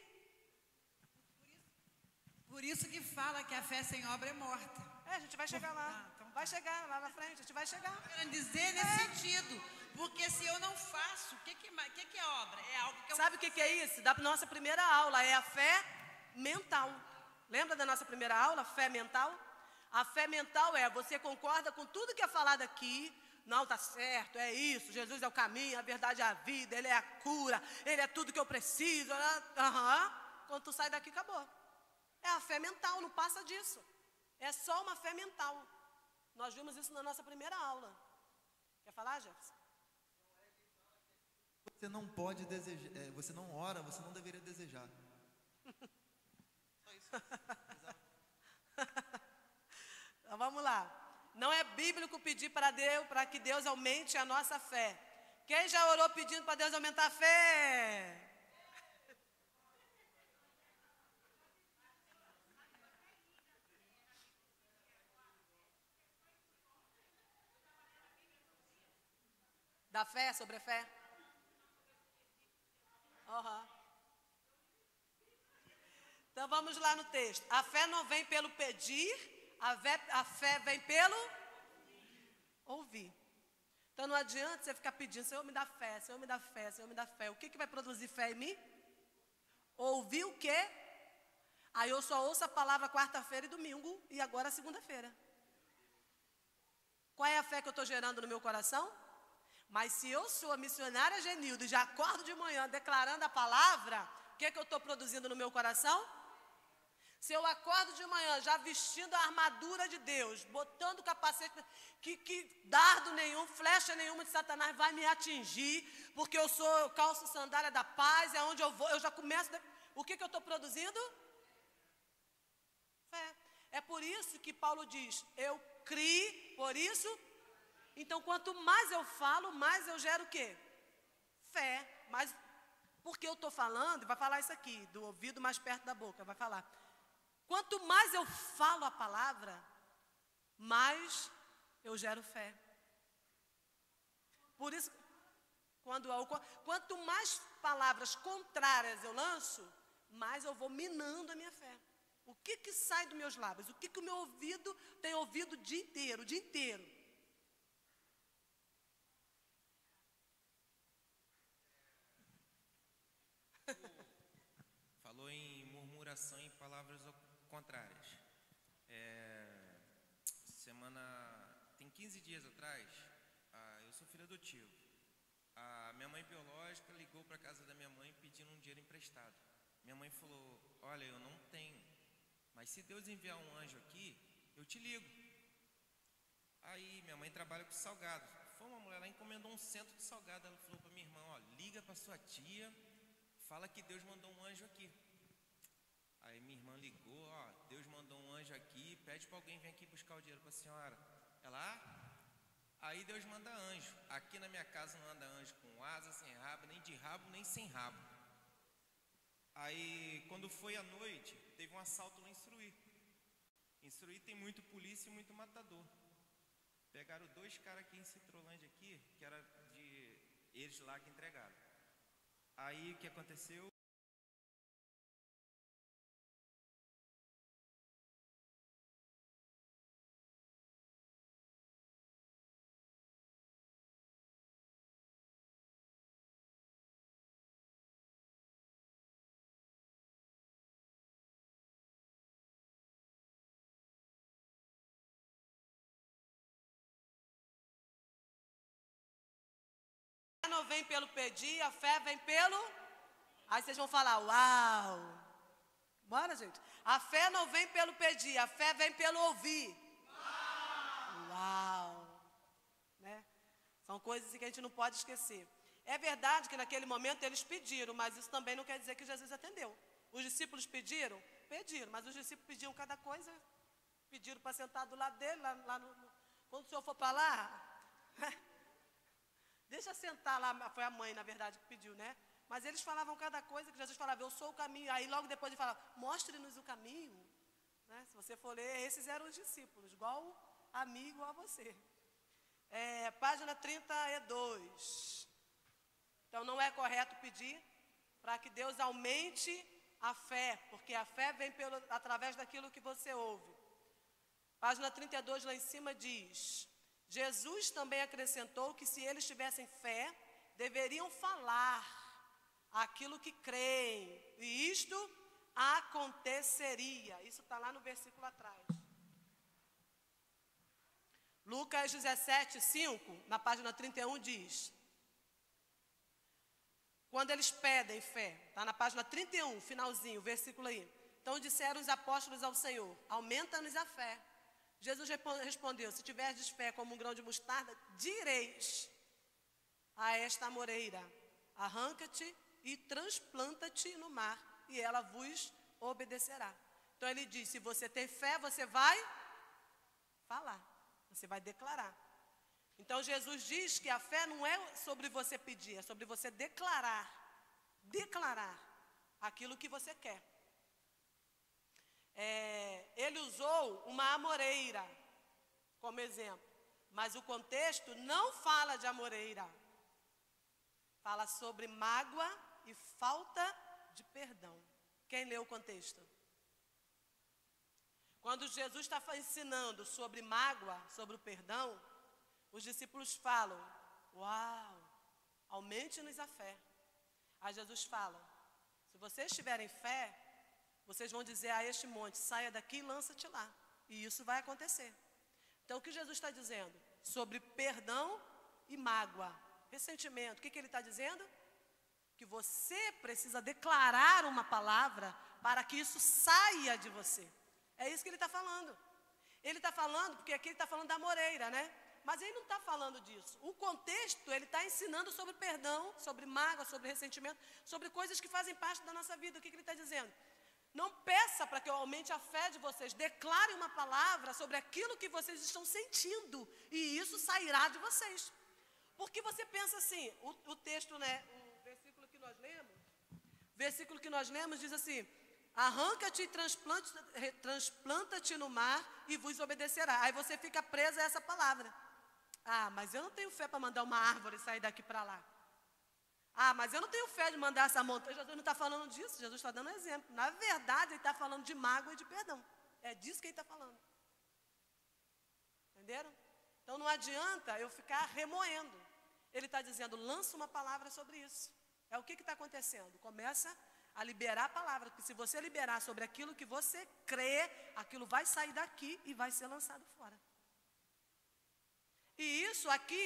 Por isso que fala que a fé sem obra é morta. A gente vai chegar lá. Vai chegar lá na frente, a gente vai chegar. Querendo dizer nesse sentido. Porque se eu não faço, o que é obra? É algo que eu Sabe o que é isso? Da nossa primeira aula, é a fé mental. Lembra da nossa primeira aula, fé mental? A fé mental é, você concorda com tudo que é falado aqui, não, tá certo, é isso, Jesus é o caminho, a verdade é a vida, Ele é a cura, Ele é tudo que eu preciso. Quando tu sai daqui, acabou. É a fé mental, não passa disso. É só uma fé mental. Nós vimos isso na nossa primeira aula. Quer falar, Jefferson? Você não pode desejar, você não ora, você não deveria desejar. Só isso. Então vamos lá. Não é bíblico pedir para Deus, para que Deus aumente a nossa fé. Quem já orou pedindo para Deus aumentar a fé? Da fé, sobre a fé? Então vamos lá no texto. A fé não vem pelo pedir, a fé vem pelo ouvir. Então não adianta você ficar pedindo, Senhor me dá fé, Senhor me dá fé, Senhor me dá fé. O que vai produzir fé em mim? Ouvir o quê? Aí eu só ouço a palavra quarta-feira e domingo e agora segunda-feira. Qual é a fé que eu estou gerando no meu coração? Mas se eu sou a missionária Genilda e já acordo de manhã declarando a palavra, o que eu estou produzindo no meu coração? Se eu acordo de manhã já vestindo a armadura de Deus, botando o capacete, que dardo nenhum, flecha nenhuma de Satanás vai me atingir, porque eu calço sandália da paz, é onde eu vou, eu já começo. O que eu estou produzindo? Fé. É por isso que Paulo diz, eu criei, por isso. Então, quanto mais eu falo, mais eu gero o quê? Fé. Mas, porque eu estou falando, vai falar isso aqui, do ouvido mais perto da boca, vai falar. Quanto mais eu falo a palavra, mais eu gero fé. Por isso, quanto mais palavras contrárias eu lanço, mais eu vou minando a minha fé. O que sai dos meus lábios? O que o meu ouvido tem ouvido o dia inteiro, o dia inteiro? Falou em murmuração e palavras contrárias. Tem 15 dias atrás, eu sou filho adotivo. A minha mãe biológica ligou para a casa da minha mãe pedindo um dinheiro emprestado. Minha mãe falou, olha, eu não tenho, mas se Deus enviar um anjo aqui, eu te ligo. Aí minha mãe trabalha com salgado. Foi uma mulher lá, encomendou um centro de salgado. Ela falou para minha irmã, ó, liga para sua tia, fala que Deus mandou um anjo aqui. Aí minha irmã ligou, ó, Deus mandou um anjo aqui, pede para alguém vir aqui buscar o dinheiro para a senhora. Ela, aí Deus manda anjo. Aqui na minha casa não anda anjo com asa, sem rabo, nem de rabo, nem sem rabo. Aí, quando foi à noite, teve um assalto lá em Suruí. Em Suruí tem muito polícia e muito matador. Pegaram 2 caras aqui em Citrolândia aqui, que era de eles lá que entregaram. Aí, o que aconteceu? Não vem pelo pedir, a fé vem pelo... Aí vocês vão falar, uau! Bora, gente. A fé não vem pelo pedir, a fé vem pelo ouvir. Uau! Né? São coisas que a gente não pode esquecer. É verdade que naquele momento eles pediram, mas isso também não quer dizer que Jesus atendeu. Os discípulos pediram? Pediram, mas os discípulos pediam cada coisa. Pediram para sentar do lado dele, quando o senhor for para lá... Deixa sentar lá, foi a mãe, na verdade, que pediu, né? Mas eles falavam cada coisa, que Jesus falava, eu sou o caminho. Aí logo depois ele falava, mostre-nos o caminho. Né? Se você for ler, esses eram os discípulos, igual a mim, igual a você. Página 32. Então não é correto pedir para que Deus aumente a fé, porque a fé vem através daquilo que você ouve. Página 32 lá em cima diz, Jesus também acrescentou que se eles tivessem fé, deveriam falar aquilo que creem, e isto aconteceria. Isso está lá no versículo atrás. Lucas 17, 5, na página 31, diz: quando eles pedem fé, está na página 31, finalzinho, versículo aí. Então disseram os apóstolos ao Senhor: aumenta-nos a fé. Jesus respondeu: se tiverdes fé como um grão de mostarda, direis a esta amoreira: arranca-te e transplanta-te no mar, e ela vos obedecerá. Então ele diz: se você tem fé, você vai falar, você vai declarar. Então Jesus diz que a fé não é sobre você pedir, é sobre você declarar aquilo que você quer. Ele usou uma amoreira como exemplo, mas o contexto não fala de amoreira, fala sobre mágoa e falta de perdão. Quem leu o contexto? Quando Jesus está ensinando sobre mágoa, sobre o perdão, os discípulos falam: uau, aumente-nos a fé. Aí Jesus fala: se vocês tiverem fé, vocês vão dizer a este monte: saia daqui e lança-te lá. E isso vai acontecer. Então o que Jesus está dizendo? Sobre perdão e mágoa, ressentimento. O que ele está dizendo? Que você precisa declarar uma palavra para que isso saia de você. É isso que ele está falando. Ele está falando, porque aqui ele está falando da amoreira, né? Mas ele não está falando disso. O contexto, ele está ensinando sobre perdão, sobre mágoa, sobre ressentimento, sobre coisas que fazem parte da nossa vida. O que ele está dizendo? Não peça para que eu aumente a fé de vocês. Declare uma palavra sobre aquilo que vocês estão sentindo, e isso sairá de vocês. Porque você pensa assim, o texto, né, o versículo que nós lemos diz assim: arranca-te e transplanta-te no mar e vos obedecerá. Aí você fica preso a essa palavra. Ah, mas eu não tenho fé para mandar uma árvore sair daqui para lá. Ah, mas eu não tenho fé de mandar essa montanha. Jesus não está falando disso, Jesus está dando um exemplo. Na verdade, ele está falando de mágoa e de perdão. É disso que ele está falando. Entenderam? Então não adianta eu ficar remoendo. Ele está dizendo: lança uma palavra sobre isso. É o que está acontecendo. Começa a liberar a palavra, porque se você liberar sobre aquilo que você crê, aquilo vai sair daqui e vai ser lançado fora. E isso aqui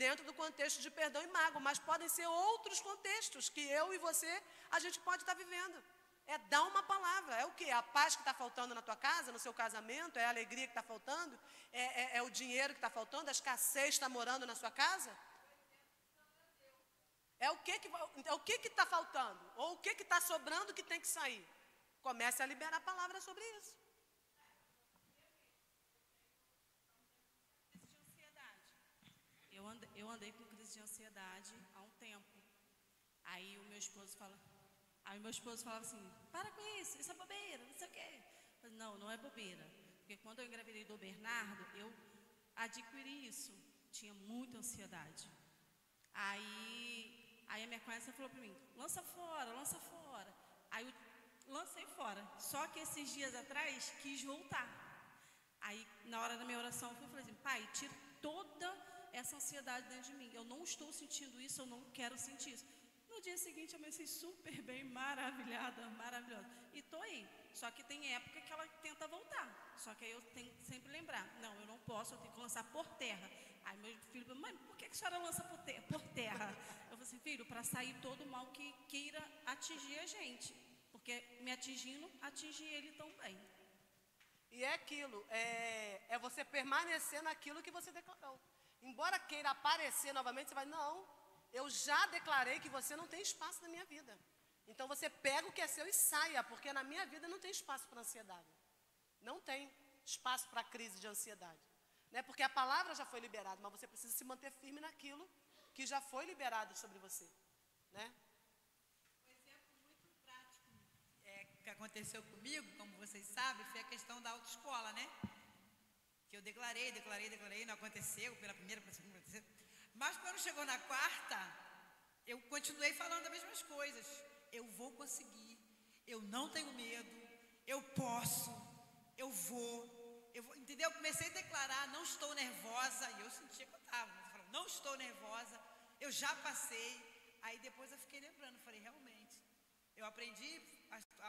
dentro do contexto de perdão e mágoa, mas podem ser outros contextos que eu e você, a gente pode estar vivendo. É dar uma palavra. É o quê? A paz que está faltando na tua casa, no seu casamento? É a alegria que está faltando? É o dinheiro que está faltando? A escassez está morando na sua casa? É o que está faltando? Ou o que está sobrando que tem que sair? Comece a liberar a palavra sobre isso. Eu andei com crise de ansiedade há um tempo. Aí o meu esposo falava assim: para com isso é bobeira, não sei o quê. Eu falei: não é bobeira. Porque quando eu engravidei do Bernardo, eu adquiri isso. Tinha muita ansiedade. Aí a minha cunhada falou para mim: lança fora. Aí eu lancei fora. Só que esses dias atrás quis voltar. Aí na hora da minha oração eu falei assim: pai, tira toda essa ansiedade dentro de mim. Eu não estou sentindo isso, eu não quero sentir isso. No dia seguinte eu comecei super bem, maravilhosa. E estou aí. Só que tem época que ela tenta voltar. Só que aí eu tenho que sempre lembrar: não, eu não posso, eu tenho que lançar por terra. Aí meu filho falou: mãe, por que a senhora lança por terra? Eu falei assim: filho, para sair todo o mal que queira atingir a gente. Porque me atingindo, atinge ele também. E é aquilo, é você permanecer naquilo que você declarou. Embora queira aparecer novamente, você vai: não, eu já declarei que você não tem espaço na minha vida. Então você pega o que é seu e saia, porque na minha vida não tem espaço para ansiedade. Não tem espaço para crise de ansiedade. Né? Porque a palavra já foi liberada, mas você precisa se manter firme naquilo que já foi liberado sobre você. Né? Um exemplo muito prático que aconteceu comigo, como vocês sabem, foi a questão da autoescola, né? Que eu declarei, não aconteceu, pela primeira, pela segunda, pela terceira. Mas quando chegou na quarta, eu continuei falando as mesmas coisas. Eu vou conseguir, eu não tenho medo, eu posso, eu vou. entendeu? Eu comecei a declarar, não estou nervosa, e eu sentia que eu estava, mas eu falava, não estou nervosa, eu já passei. Aí depois eu fiquei lembrando, falei, realmente, eu aprendi,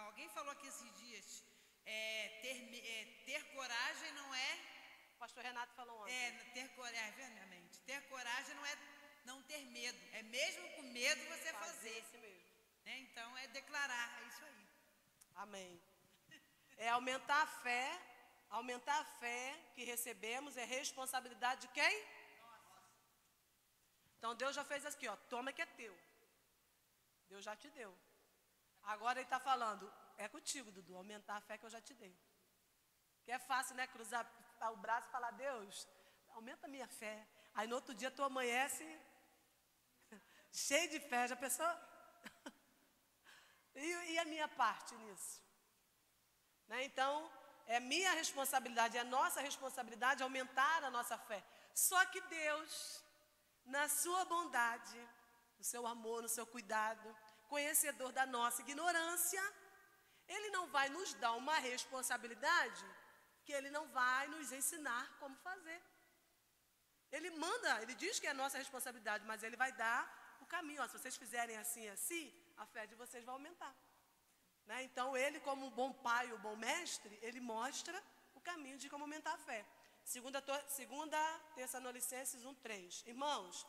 alguém falou aqui esses dias, ter coragem não é... O pastor Renato falou ontem. Ter coragem, minha mente, ter coragem não é não ter medo, é mesmo com medo você fazer. Esse mesmo. Então é declarar, é isso aí. Amém. É aumentar a fé que recebemos é responsabilidade de quem? Então Deus já fez aqui, ó, toma que é teu. Deus já te deu. Agora Ele está falando, é contigo, Dudu, aumentar a fé que eu já te dei. Que é fácil, né, cruzar o braço e falar, Deus, aumenta a minha fé. Aí no outro dia tu amanhece cheio de fé, já pensou? E a minha parte nisso? Né? Então, é minha responsabilidade, é nossa responsabilidade aumentar a nossa fé. Só que Deus, na sua bondade, no seu amor, no seu cuidado, conhecedor da nossa ignorância, Ele não vai nos dar uma responsabilidade que Ele não vai nos ensinar como fazer. Ele manda, Ele diz que é nossa responsabilidade, mas Ele vai dar o caminho. Ó, se vocês fizerem assim e assim, a fé de vocês vai aumentar. Né? Então, Ele, como um bom pai, um bom mestre, Ele mostra o caminho de como aumentar a fé. Segunda Tessalonicenses 1:3. Irmãos,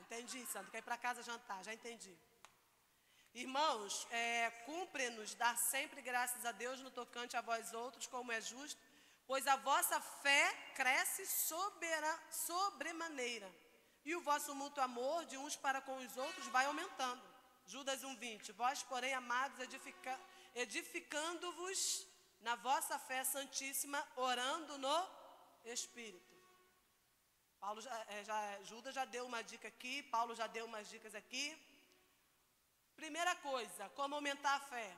entendi, Sandra, quer ir para casa jantar, já entendi. Irmãos, cumpre-nos dar sempre graças a Deus no tocante a vós outros, como é justo, pois a vossa fé cresce sobremaneira, e o vosso mútuo amor de uns para com os outros vai aumentando. Judas 1:20, vós, porém, amados, edificando-vos na vossa fé santíssima, orando no Espírito. Judas já deu uma dica aqui, Paulo já deu umas dicas aqui. Primeira coisa, como aumentar a fé?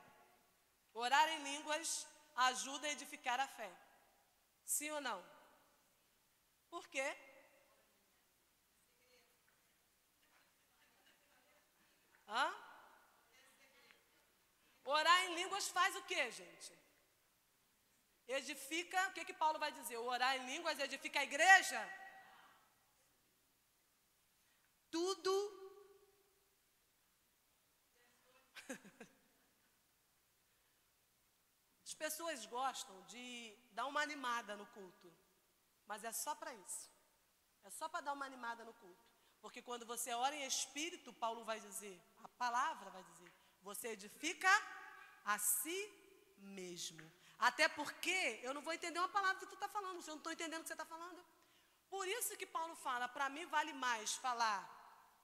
Orar em línguas ajuda a edificar a fé. Sim ou não? Por quê? Orar em línguas faz o quê, gente? Edifica, o que Paulo vai dizer? O orar em línguas edifica a igreja? Tudo. As pessoas gostam de dar uma animada no culto, mas é só para isso. É só para dar uma animada no culto. Porque quando você ora em espírito, Paulo vai dizer, a palavra vai dizer, você edifica a si mesmo. Até porque eu não vou entender uma palavra que tu está falando, se eu não estou entendendo o que você está falando. Por isso que Paulo fala, para mim vale mais falar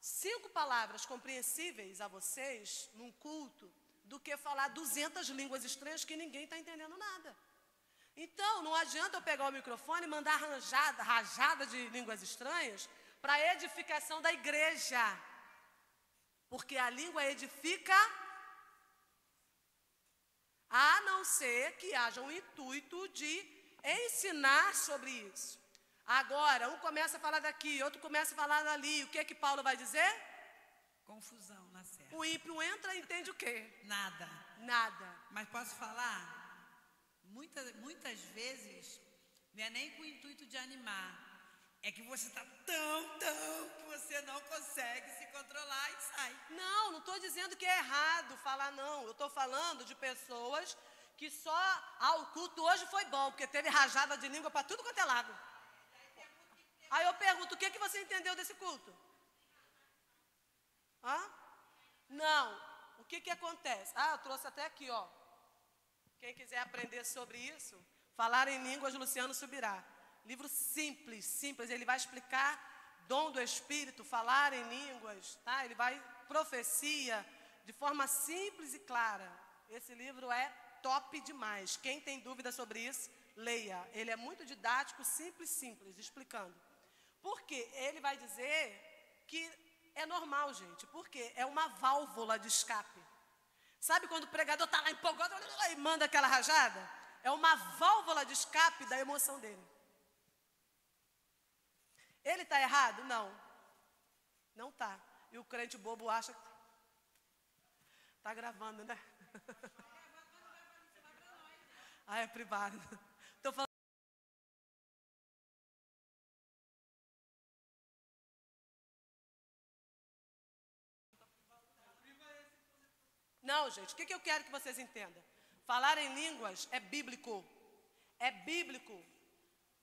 5 palavras compreensíveis a vocês num culto do que falar 200 línguas estranhas que ninguém está entendendo nada. Então, não adianta eu pegar o microfone e mandar rajada de línguas estranhas para a edificação da igreja. Porque a língua edifica, a não ser que haja um intuito de ensinar sobre isso. Agora, um começa a falar daqui, outro começa a falar dali. O que Paulo vai dizer? Confusão na certa. O ímpio entra e entende o quê? Nada. Nada. Mas posso falar? Muitas vezes, não é nem com o intuito de animar. É que você está tão, que você não consegue se controlar e sai. Não estou dizendo que é errado falar não. Eu estou falando de pessoas que só, o culto hoje foi bom, porque teve rajada de língua para tudo quanto é lado. Aí eu pergunto, o que você entendeu desse culto? Não. O que acontece? Eu trouxe até aqui, ó. Quem quiser aprender sobre isso, Falar em Línguas, Luciano Subirá. Livro simples, ele vai explicar dom do Espírito, falar em línguas, tá? Ele vai profecia de forma simples e clara. Esse livro é top demais. Quem tem dúvida sobre isso, leia. Ele é muito didático, simples, explicando. Porque ele vai dizer que é normal, gente, porque é uma válvula de escape. Sabe quando o pregador está lá empolgado e manda aquela rajada? É uma válvula de escape da emoção dele. Ele está errado? Não. Não tá. E o crente bobo acha que tá gravando, né? Ah, é privado. Tô falando. Não, gente, o que eu quero que vocês entendam? Falar em línguas é bíblico. É bíblico.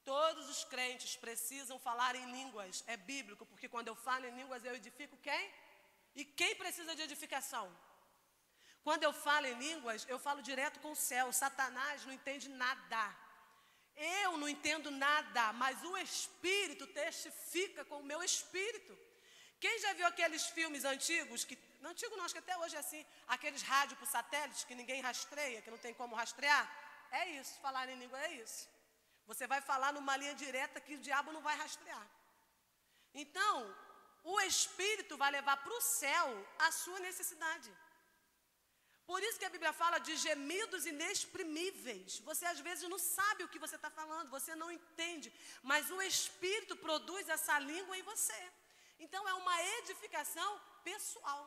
Todos os crentes precisam falar em línguas. É bíblico, porque quando eu falo em línguas eu edifico quem? E quem precisa de edificação? Quando eu falo em línguas, eu falo direto com o céu. Satanás não entende nada. Eu não entendo nada, mas o Espírito testifica com o meu espírito. Quem já viu aqueles filmes antigos, não antigo não, acho que até hoje é assim, aqueles rádios por satélites que ninguém rastreia, que não tem como rastrear? É isso, falar em língua é isso. Você vai falar numa linha direta que o diabo não vai rastrear. Então, o Espírito vai levar para o céu a sua necessidade. Por isso que a Bíblia fala de gemidos inexprimíveis. Você às vezes não sabe o que você está falando, você não entende, mas o Espírito produz essa língua em você. Então é uma edificação pessoal.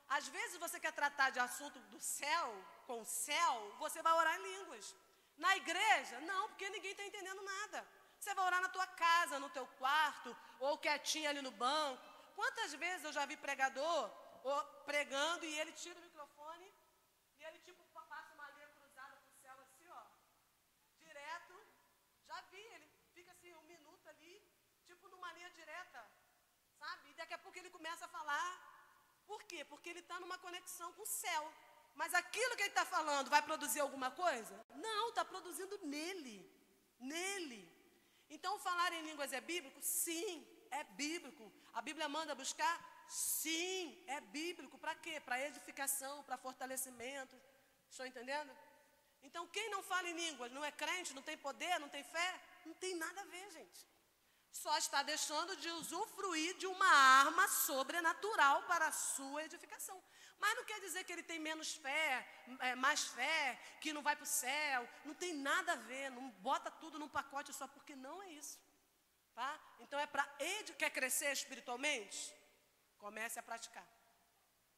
Às vezes você quer tratar de assunto do céu, com o céu, você vai orar em línguas. Na igreja, não, porque ninguém está entendendo nada. Você vai orar na tua casa, no teu quarto, ou quietinho ali no banco. Quantas vezes eu já vi pregador pregando e ele tira o microfone e ele tipo passa uma linha cruzada para o céu assim, ó, direto. Já vi, ele fica assim 1 minuto ali, tipo numa linha direta, sabe? E daqui a pouco ele começa a falar. Por quê? Porque ele está numa conexão com o céu. Mas aquilo que ele está falando vai produzir alguma coisa? Não, está produzindo nele. Nele. Então, falar em línguas é bíblico? Sim, é bíblico. A Bíblia manda buscar? Sim, é bíblico. Para quê? Para edificação, para fortalecimento. Estão entendendo? Então, quem não fala em línguas, não é crente, não tem poder, não tem fé? Não tem nada a ver, gente. Só está deixando de usufruir de uma arma sobrenatural para a sua edificação. Mas não quer dizer que ele tem menos fé, mais fé, que não vai para o céu. Não tem nada a ver, não bota tudo num pacote só, porque não é isso. Tá? Então é para quer crescer espiritualmente? Comece a praticar.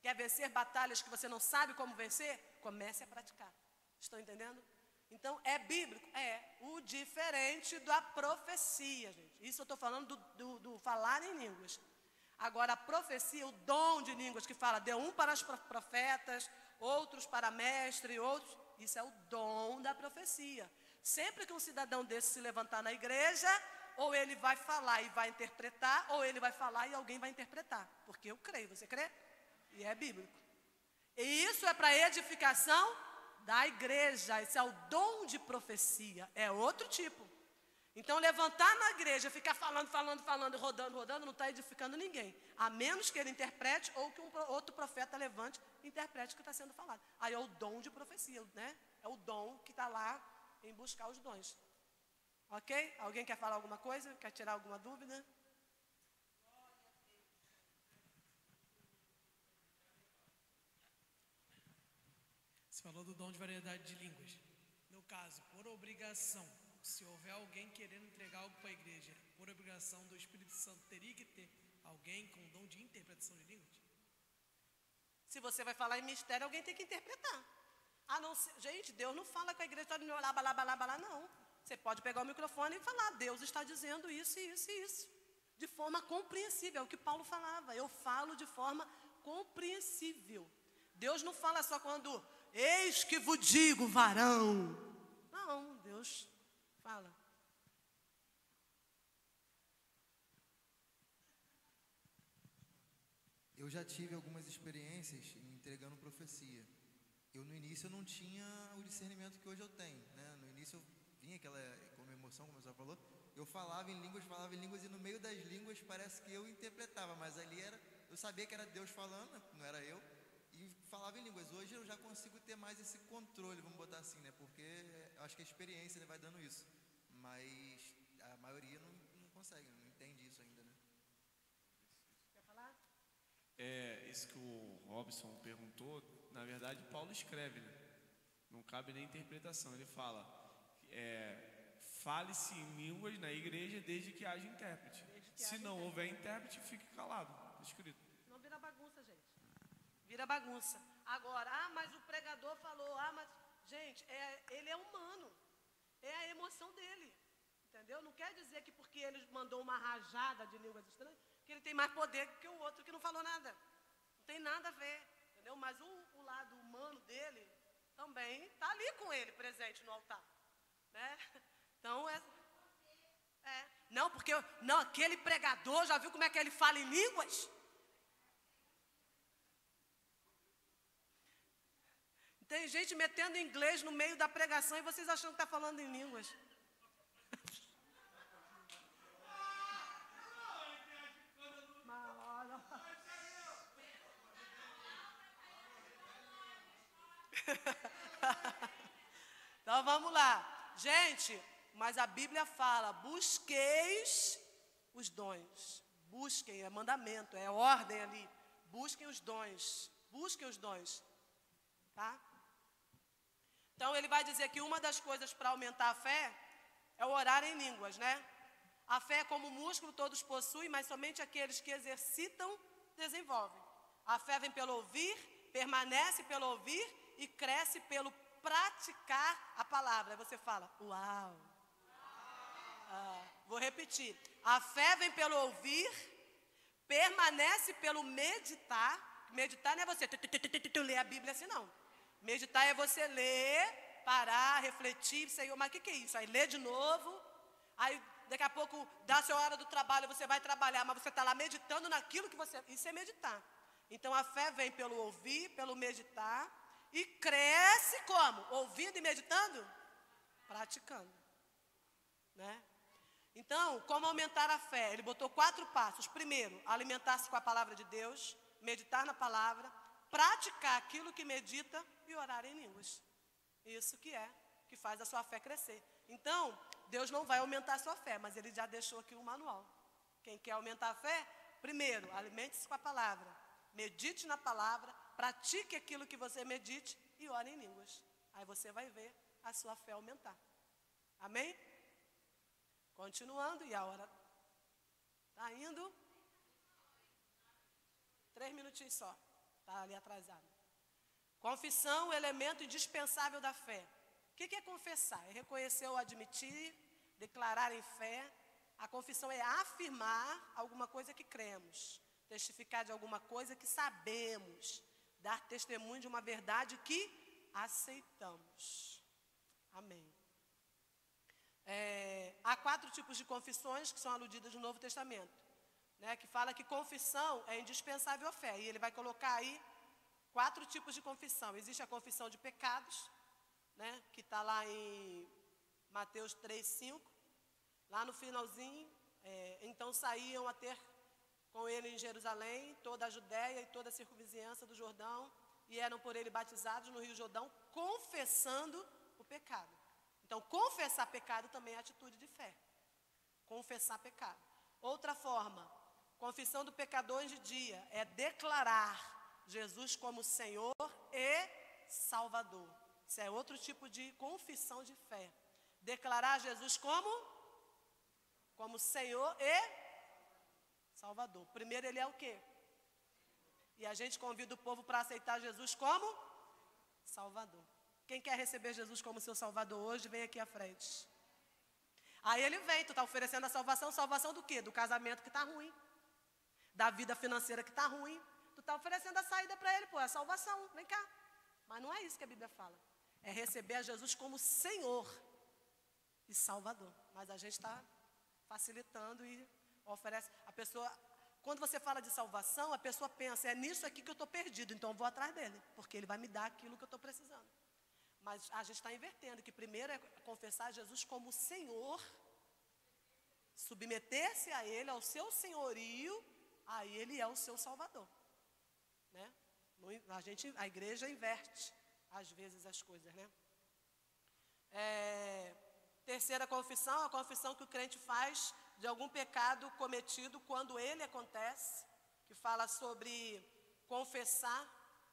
Quer vencer batalhas que você não sabe como vencer? Comece a praticar. Estão entendendo? Então, é bíblico? É. O diferente da profecia, gente. Isso eu estou falando do falar em línguas. Agora, a profecia, o dom de línguas que fala, deu um para os profetas, outros para mestre, outros. Isso é o dom da profecia. Sempre que um cidadão desse se levantar na igreja, ou ele vai falar e vai interpretar, ou ele vai falar e alguém vai interpretar. Porque eu creio, você crê? E é bíblico. E isso é para edificação da igreja, esse é o dom de profecia, é outro tipo. Então, levantar na igreja, ficar falando, rodando, não está edificando ninguém. A menos que ele interprete ou que outro profeta levante e interprete o que está sendo falado. Aí é o dom de profecia, né? É o dom que está lá em buscar os dons. Ok? Alguém quer falar alguma coisa? Quer tirar alguma dúvida? Você falou do dom de variedade de línguas. No caso, por obrigação, se houver alguém querendo entregar algo para a igreja, por obrigação do Espírito Santo, teria que ter alguém com dom de interpretação de línguas? Se você vai falar em mistério, alguém tem que interpretar. Ah, não, gente, Deus não fala com a igreja todo mundo balá, não. Você pode pegar o microfone e falar, Deus está dizendo isso, isso e isso. De forma compreensível, é o que Paulo falava. Eu falo de forma compreensível. Deus não fala só quando, eis que vos digo, varão. Não, Deus fala. Eu já tive algumas experiências entregando profecia. Eu no início eu não tinha o discernimento que hoje eu tenho, né? No início eu vinha aquela como emoção, como você falou, eu falava em línguas e no meio das línguas parece que eu interpretava, mas ali eu sabia que era Deus falando, não era eu, e falava em línguas. Hoje eu já consigo ter mais esse controle, vamos botar assim, né? Porque eu acho que a experiência, né, vai dando isso, mas a maioria não consegue, não entende isso ainda, né? Quer falar? Isso que o Robson perguntou, na verdade Paulo escreve, né? Não cabe nem interpretação. Ele fala, fale-se em línguas na igreja desde que haja intérprete. Se não houver intérprete, fique calado. Está escrito. vira bagunça, gente. Vira bagunça. Agora, mas o pregador falou, mas... Gente, ele é humano. É a emoção dele. Entendeu? Não quer dizer que porque ele mandou uma rajada de línguas estranhas, que ele tem mais poder que o outro que não falou nada. Não tem nada a ver. Entendeu? Mas o lado humano dele também está ali com ele, presente no altar. Né? Então, não, porque aquele pregador, já viu como é que ele fala em línguas? Tem gente metendo inglês no meio da pregação e vocês achando que está falando em línguas. Então vamos lá. Gente, mas a Bíblia fala, busqueis os dons. Busquem, é mandamento, é ordem ali. Busquem os dons. Busquem os dons. Tá? Então ele vai dizer que uma das coisas para aumentar a fé é o orar em línguas, né? A fé é como músculo, todos possuem, mas somente aqueles que exercitam desenvolvem. A fé vem pelo ouvir, permanece pelo ouvir e cresce pelo praticar a palavra. Aí você fala, uau. Vou repetir. A fé vem pelo ouvir, permanece pelo meditar. Meditar não é você ler a Bíblia assim, não. Meditar é você ler, parar, refletir, Senhor, mas o que é isso? Aí lê de novo, aí daqui a pouco dá a sua hora do trabalho, você vai trabalhar, mas você está lá meditando naquilo que você... Isso é meditar. Então a fé vem pelo ouvir, pelo meditar, e cresce como? Ouvindo e meditando? Praticando. Né? Então, como aumentar a fé? Ele botou 4 passos. Primeiro, alimentar-se com a palavra de Deus, meditar na palavra, praticar aquilo que medita e orar em línguas. Isso que faz a sua fé crescer. Então, Deus não vai aumentar a sua fé, mas Ele já deixou aqui um manual. Quem quer aumentar a fé, primeiro, alimente-se com a palavra, medite na palavra, pratique aquilo que você medite e ore em línguas. Aí você vai ver a sua fé aumentar. Amém? Continuando, e a hora está indo. 3 minutinhos só. Está ali atrasado. Confissão, elemento indispensável da fé. O que é confessar? É reconhecer ou admitir, declarar em fé. A confissão é afirmar alguma coisa que cremos, testificar de alguma coisa que sabemos, dar testemunho de uma verdade que aceitamos. Amém. Há 4 tipos de confissões que são aludidas no Novo Testamento, né, que fala que confissão é indispensável à fé. E ele vai colocar aí 4 tipos de confissão. Existe a confissão de pecados, né, que está lá em Mateus 3:5. Lá no finalzinho, então saíam a ter com ele em Jerusalém, toda a Judéia e toda a circunvizinhança do Jordão, e eram por ele batizados no Rio Jordão, confessando o pecado. Então, confessar pecado também é atitude de fé. Confessar pecado. Outra forma, confissão do pecador de dia, é declarar Jesus como Senhor e Salvador. Isso é outro tipo de confissão de fé. Declarar Jesus como Senhor e Salvador. Primeiro ele é o quê? E a gente convida o povo para aceitar Jesus como Salvador. Quem quer receber Jesus como seu Salvador hoje, vem aqui à frente. Aí ele vem, tu está oferecendo a salvação. Salvação do quê? Do casamento que está ruim. Da vida financeira que está ruim. Tu está oferecendo a saída para ele, é a salvação, vem cá. Mas não é isso que a Bíblia fala. É receber a Jesus como Senhor e Salvador. Mas a gente está facilitando e oferece. A pessoa, quando você fala de salvação, a pessoa pensa, é nisso aqui que eu estou perdido, então eu vou atrás dele, porque ele vai me dar aquilo que eu estou precisando. Mas a gente está invertendo, que primeiro é confessar Jesus como Senhor, submeter-se a Ele, ao seu senhorio, aí Ele é o seu Salvador. Né? A igreja inverte, às vezes, as coisas, né? Terceira confissão, a confissão que o crente faz de algum pecado cometido quando ele acontece, que fala sobre confessar,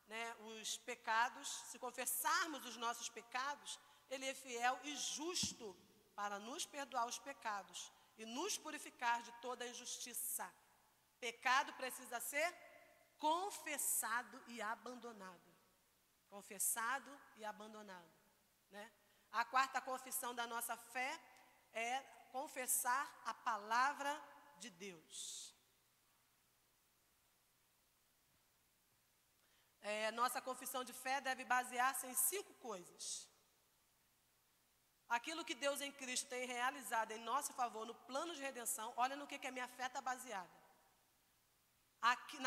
né, os pecados. Se confessarmos os nossos pecados, Ele é fiel e justo para nos perdoar os pecados e nos purificar de toda injustiça. Pecado precisa ser confessado e abandonado. Confessado e abandonado, né? A quarta confissão da nossa fé é confessar a palavra de Deus. Nossa confissão de fé deve basear-se em 5 coisas. Aquilo que Deus em Cristo tem realizado em nosso favor no plano de redenção, olha no que a minha fé está baseada.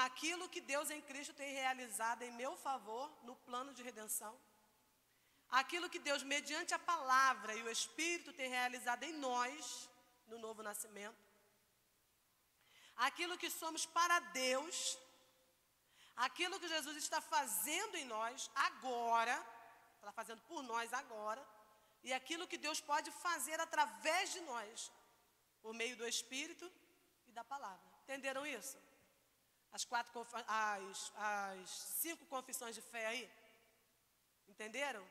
Naquilo que Deus em Cristo tem realizado em meu favor no plano de redenção. Aquilo que Deus, mediante a palavra e o Espírito, tem realizado em nós no novo nascimento. Aquilo que somos para Deus. Aquilo que Jesus está fazendo em nós agora, está fazendo por nós agora, e aquilo que Deus pode fazer através de nós, por meio do Espírito e da palavra. Entenderam isso? As 5 confissões de fé aí? Entenderam?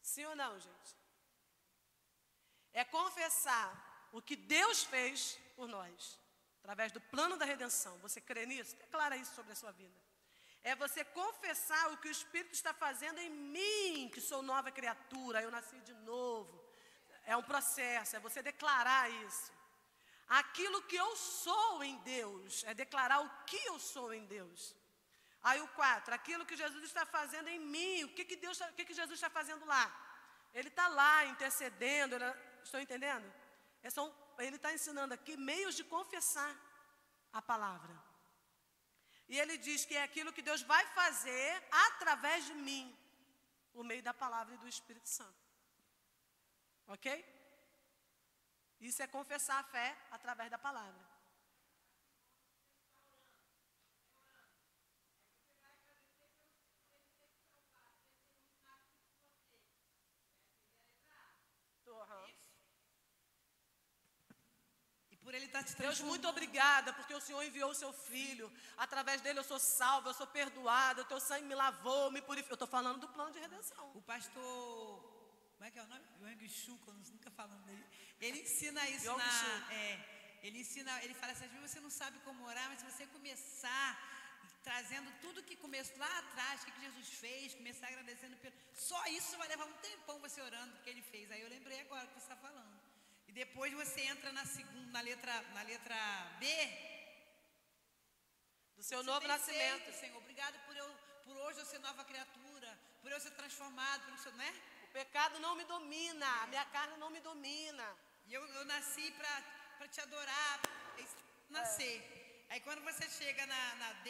Sim ou não, gente? É confessar o que Deus fez por nós, através do plano da redenção. Você crê nisso? Declara isso sobre a sua vida. É você confessar o que o Espírito está fazendo em mim, que sou nova criatura, eu nasci de novo. É um processo, é você declarar isso. Aquilo que eu sou em Deus, é declarar o que eu sou em Deus. Aí o 4, aquilo que Jesus está fazendo em mim, o que Jesus está fazendo lá? Ele está lá intercedendo, estou entendendo? Ele está ensinando aqui meios de confessar a palavra. E ele diz que é aquilo que Deus vai fazer através de mim, por meio da palavra e do Espírito Santo. Ok? Isso é confessar a fé através da palavra. Por ele estar te Deus, transformando. muito obrigada, porque o Senhor enviou o seu Filho. Através dele eu sou salva, eu sou perdoada, o teu sangue me lavou, me purificou. Eu estou falando do plano de redenção. O pastor, como é que é o nome? Yong Shu, que eu nunca falando dele. Ele ensina isso ele fala assim, às vezes você não sabe como orar, mas se você começar trazendo tudo que começou lá atrás, o que Jesus fez, começar agradecendo pelo... Só isso vai levar um tempão você orando o que ele fez. Aí eu lembrei agora o que você está falando. E depois você entra na letra B. Do seu novo nascimento. Feito, Senhor, obrigado por hoje eu ser nova criatura, por eu ser transformado, né? O pecado não me domina, a minha carne não me domina. E eu nasci para te adorar, para nascer. Aí quando você chega na D,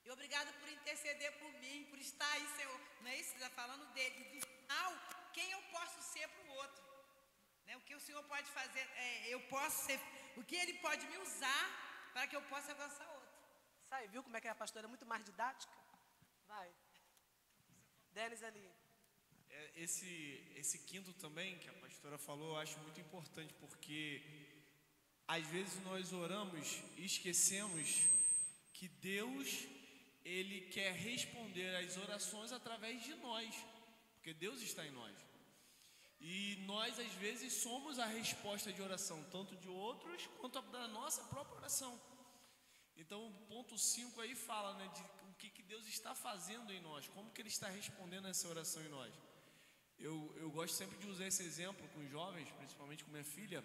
e obrigado por interceder por mim, por estar aí, Senhor. Não é isso que você está falando dele? E no final, quem eu posso ser para o outro? Né? O que o Senhor pode fazer, eu posso ser, o que Ele pode me usar para que eu possa alcançar outro. Sai, viu como é que a pastora é muito mais didática? Vai. Denis ali. Esse quinto também, que a pastora falou, eu acho muito importante, porque às vezes nós oramos e esquecemos que Deus, Ele quer responder às orações através de nós, porque Deus está em nós. E nós, às vezes, somos a resposta de oração, tanto de outros, quanto da nossa própria oração. Então, o ponto 5 aí fala, né, de o que Deus está fazendo em nós, como que Ele está respondendo essa oração em nós. Eu gosto sempre de usar esse exemplo com os jovens, principalmente com minha filha,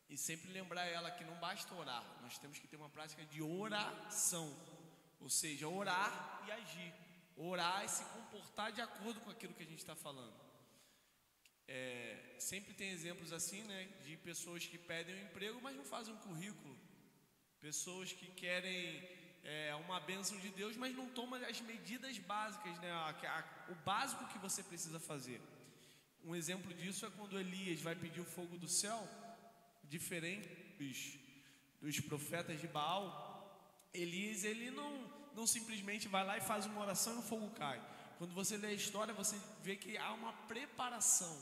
e sempre lembrar ela que não basta orar, nós temos que ter uma prática de oração, ou seja, orar e agir, orar e se comportar de acordo com aquilo que a gente está falando. Sempre tem exemplos assim, né, de pessoas que pedem um emprego, mas não fazem um currículo, pessoas que querem uma bênção de Deus, mas não tomam as medidas básicas, né, o básico que você precisa fazer. Um exemplo disso é quando Elias vai pedir o fogo do céu, diferente dos profetas de Baal. Elias, ele não simplesmente vai lá e faz uma oração e o fogo cai. Quando você lê a história, você vê que há uma preparação,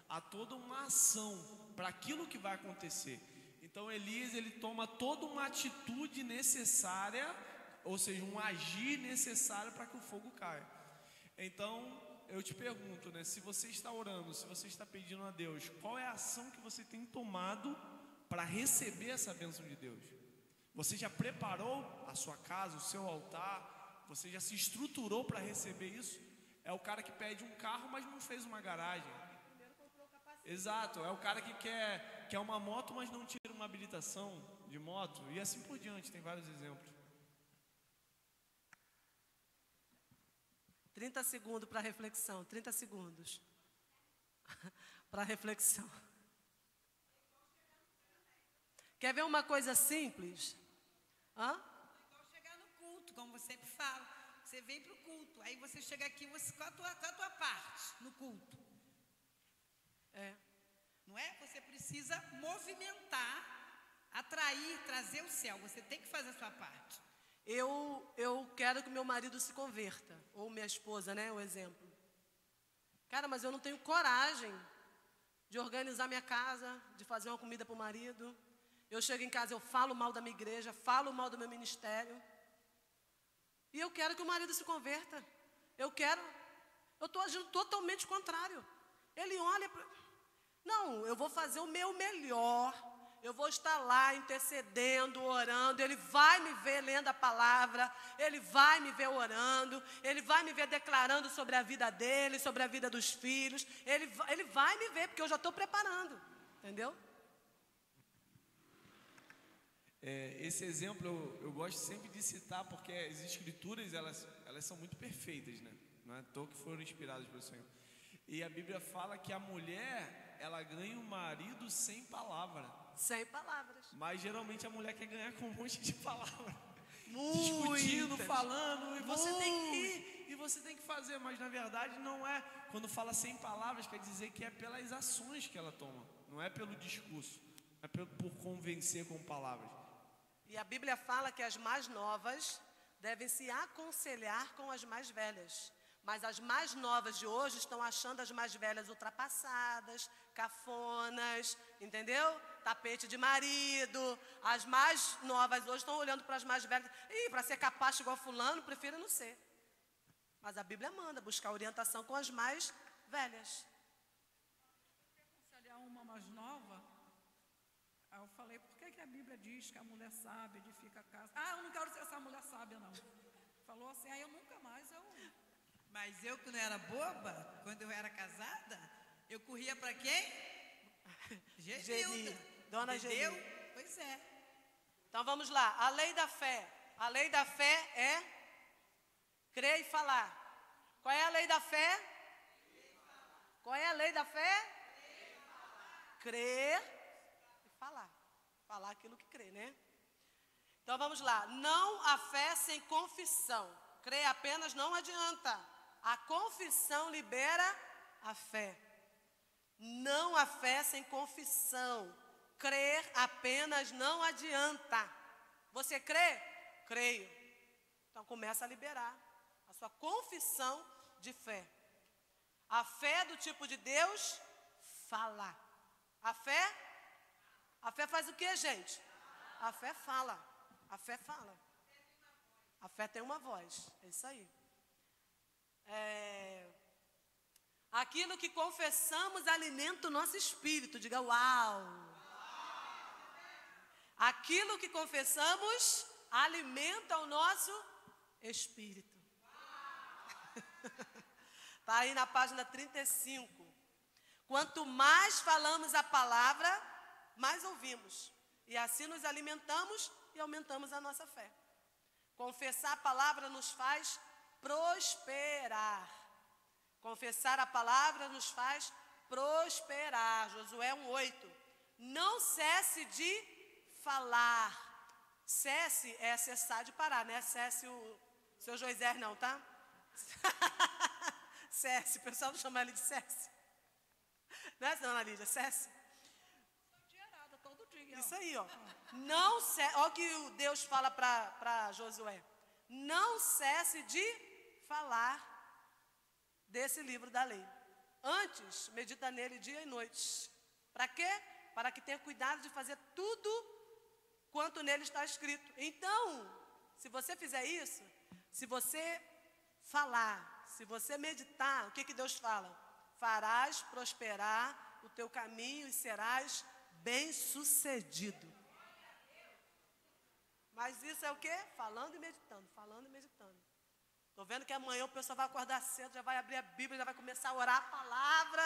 há toda uma ação para aquilo que vai acontecer. Então Elias, ele toma toda uma atitude necessária, ou seja, um agir necessário para que o fogo caia. Então eu te pergunto, né, se você está orando, se você está pedindo a Deus, qual é a ação que você tem tomado para receber essa bênção de Deus? Você já preparou a sua casa, o seu altar? Você já se estruturou para receber isso? É o cara que pede um carro, mas não fez uma garagem. Exato, é o cara que quer uma moto, mas não tira uma habilitação de moto. E assim por diante, tem vários exemplos. 30 segundos para reflexão, 30 segundos. Para reflexão. Quer ver uma coisa simples? Hã? É igual chegar no culto, como você sempre fala. Você vem para o culto, aí você chega aqui, qual a tua parte no culto? Não é? Você precisa movimentar, atrair, trazer o céu. Você tem que fazer a sua parte. Eu quero que meu marido se converta, ou minha esposa, né, o exemplo. Cara, mas eu não tenho coragem de organizar minha casa, de fazer uma comida para o marido. Eu chego em casa, eu falo mal da minha igreja, falo mal do meu ministério. E eu quero que o marido se converta. Eu estou agindo totalmente contrário. Ele olha para... Não, eu vou fazer o meu melhor. Eu vou estar lá intercedendo, orando. Ele vai me ver lendo a palavra. Ele vai me ver orando. Ele vai me ver declarando sobre a vida dele, sobre a vida dos filhos. Ele vai me ver, porque eu já estou preparando. Entendeu? Esse exemplo eu gosto sempre de citar, porque as escrituras elas são muito perfeitas, né? Não é à toa que foram inspiradas pelo Senhor. E a Bíblia fala que a mulher, ela ganha o marido sem palavra. Sem palavras. Mas geralmente a mulher quer ganhar com um monte de palavras. Muitas. Discutindo, falando, e você tem que ir, e você tem que fazer. Mas na verdade não é. Quando fala sem palavras, quer dizer que é pelas ações que ela toma. Não é pelo discurso. É por convencer com palavras. E a Bíblia fala que as mais novas devem se aconselhar com as mais velhas. Mas as mais novas de hoje estão achando as mais velhas ultrapassadas, cafonas, entendeu? Tapete de marido. As mais novas hoje estão olhando para as mais velhas. Ih, para ser capaz igual fulano, prefiro não ser. Mas a Bíblia manda buscar orientação com as mais velhas. Aconselhar uma mais nova. Aí eu falei, por que a Bíblia diz que a mulher sábia edifica a casa? Ah, eu não quero ser essa mulher sábia, não. Falou assim, aí eu nunca mais, Mas eu, quando eu era boba, quando eu era casada, eu corria para quem? Genilda. Dona Entendeu? Geni. Pois é. Então vamos lá, a lei da fé. A lei da fé é crer e falar. Qual é a lei da fé? Qual é a lei da fé? Crer e falar. Falar aquilo que crê, né? Então vamos lá. Não há fé sem confissão. Crer apenas não adianta. A confissão libera a fé. Não há fé sem confissão. Crer apenas não adianta. Você crê? Creio. Então começa a liberar a sua confissão de fé. A fé do tipo de Deus fala. A fé faz o que, gente? A fé fala. A fé fala. A fé tem uma voz. É isso aí. Aquilo que confessamos alimenta o nosso espírito. Diga uau. Aquilo que confessamos alimenta o nosso espírito. Está aí na página 35. Quanto mais falamos a palavra, mais ouvimos. E assim nos alimentamos e aumentamos a nossa fé. Confessar a palavra nos faz prosperar. Confessar a palavra nos faz prosperar. Josué 1:8. Não cesse de falar. Cesse é cessar de parar, né? Cesse o seu Joisé não, tá? Cesse, o pessoal não chama ele de Cesse. Não é, dona Lídia? Cesse. todo dia. Isso aí, ó. Não cesse, olha o que Deus fala para Josué. Não cesse de falar desse livro da lei. Antes, medita nele dia e noite. Para quê? Para que tenha cuidado de fazer tudo quanto nele está escrito. Então, se você fizer isso, se você falar, se você meditar, o que Deus fala? Farás prosperar o teu caminho e serás bem-sucedido. Mas isso é o quê? Falando e meditando, falando e meditando. Estou vendo que amanhã o pessoal vai acordar cedo, já vai abrir a Bíblia, já vai começar a orar a palavra,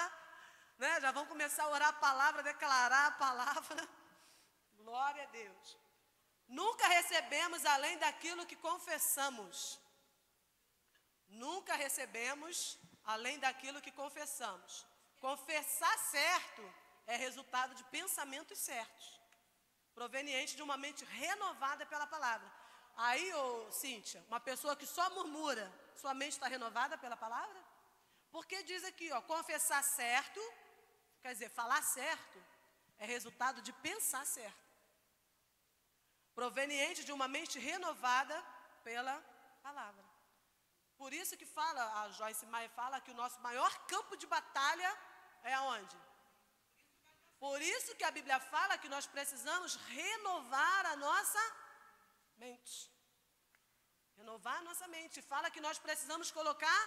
né? Já vão começar a orar a palavra, declarar a palavra. Glória a Deus. Nunca recebemos além daquilo que confessamos. Nunca recebemos além daquilo que confessamos. Confessar certo é resultado de pensamentos certos, proveniente de uma mente renovada pela palavra. Aí, Cíntia, uma pessoa que só murmura, sua mente está renovada pela palavra? Porque diz aqui, confessar certo, quer dizer, falar certo, é resultado de pensar certo, proveniente de uma mente renovada pela palavra. Por isso que fala, a Joyce Meyer fala que o nosso maior campo de batalha é aonde? Por isso que a Bíblia fala que nós precisamos renovar a nossa mente. Renovar a nossa mente. Fala que nós precisamos colocar,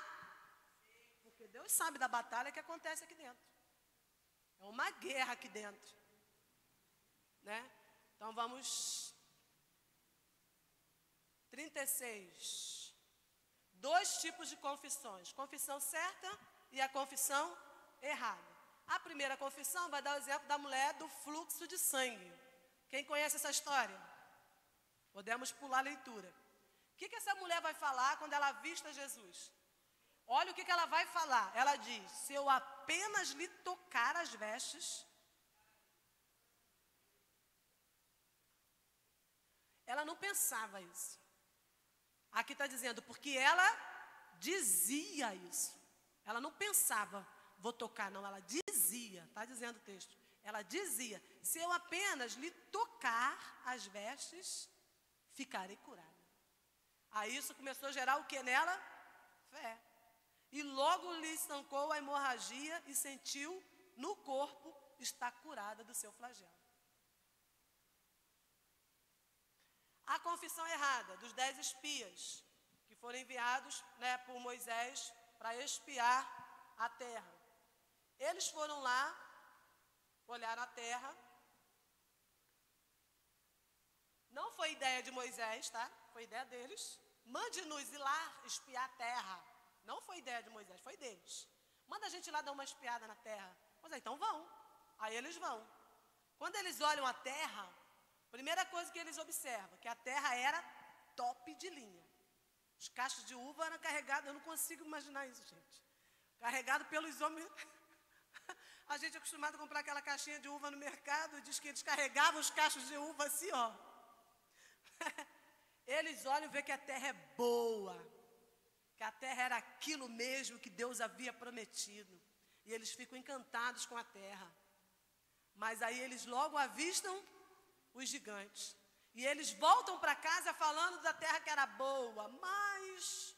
porque Deus sabe da batalha que acontece aqui dentro. É uma guerra aqui dentro, né? Então vamos 36. 2 tipos de confissões: confissão certa e a confissão errada. A primeira confissão vai dar o exemplo da mulher do fluxo de sangue. Quem conhece essa história? Podemos pular a leitura. O que essa mulher vai falar quando ela avista Jesus? Olha o que ela vai falar. Ela diz: se eu apenas lhe tocar as vestes. Ela não pensava isso. Aqui está dizendo, porque ela dizia isso. Ela não pensava, vou tocar, não. Ela dizia, está dizendo o texto. Ela dizia, se eu apenas lhe tocar as vestes, ficarei curada. Aí isso começou a gerar o que nela? Fé. E logo lhe estancou a hemorragia e sentiu no corpo estar curada do seu flagelo. A confissão errada dos 10 espias que foram enviados, né, por Moisés para espiar a terra. Eles foram lá, olharam a terra. Não foi ideia de Moisés, tá? Foi ideia deles. Mande-nos ir lá espiar a terra. Não foi ideia de Moisés, foi deles. Manda a gente ir lá dar uma espiada na terra. Pois é, então vão. Aí eles vão. Quando eles olham a terra, primeira coisa que eles observam, que a terra era top de linha. Os cachos de uva eram carregados, eu não consigo imaginar isso, gente. Carregado pelos homens. A gente é acostumado a comprar aquela caixinha de uva no mercado, diz que eles carregavam os cachos de uva assim, ó. Eles olham e veem que a terra é boa, que a terra era aquilo mesmo que Deus havia prometido. E eles ficam encantados com a terra. Mas aí eles logo avistam os gigantes. E eles voltam para casa falando da terra que era boa. Mas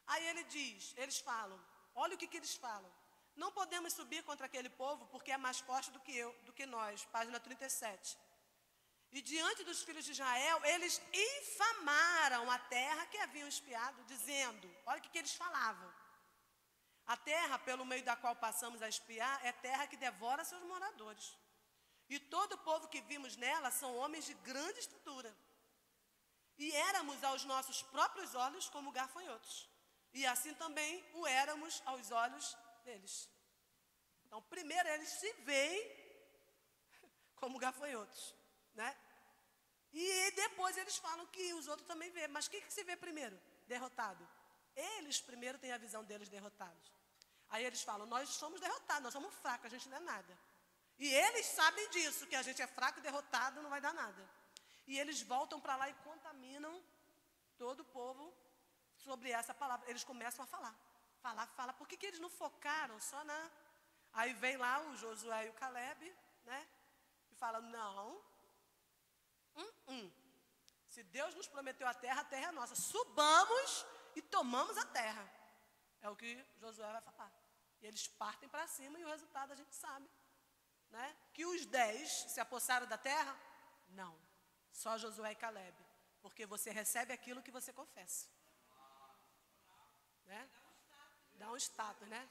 aí eles falam, olha o que eles falam. Não podemos subir contra aquele povo porque é mais forte do que nós. Página 37. E diante dos filhos de Israel, eles infamaram a terra que haviam espiado, dizendo, olha o que eles falavam. A terra pelo meio da qual passamos a espiar é terra que devora seus moradores. E todo o povo que vimos nela são homens de grande estatura. E éramos aos nossos próprios olhos como gafanhotos. E assim também o éramos aos olhos deles. Então, primeiro eles se veem como gafanhotos, né? E depois eles falam que os outros também veem. Mas quem que se vê primeiro? Derrotado. Eles primeiro têm a visão deles derrotados. Aí eles falam, nós somos derrotados, nós somos fracos, a gente não é nada. E eles sabem disso, que a gente é fraco e derrotado, não vai dar nada. E eles voltam para lá e contaminam todo o povo sobre essa palavra. Eles começam a falar. Falar. Por que eles não focaram só na... Aí vem lá o Josué e o Caleb, né? E falam, não. Se Deus nos prometeu a terra é nossa. Subamos e tomamos a terra. É o que Josué vai falar. E eles partem para cima e o resultado a gente sabe. Né? Que os 10 se apossaram da terra? Não. Só Josué e Caleb. Porque você recebe aquilo que você confessa. Né? Dá um status, né?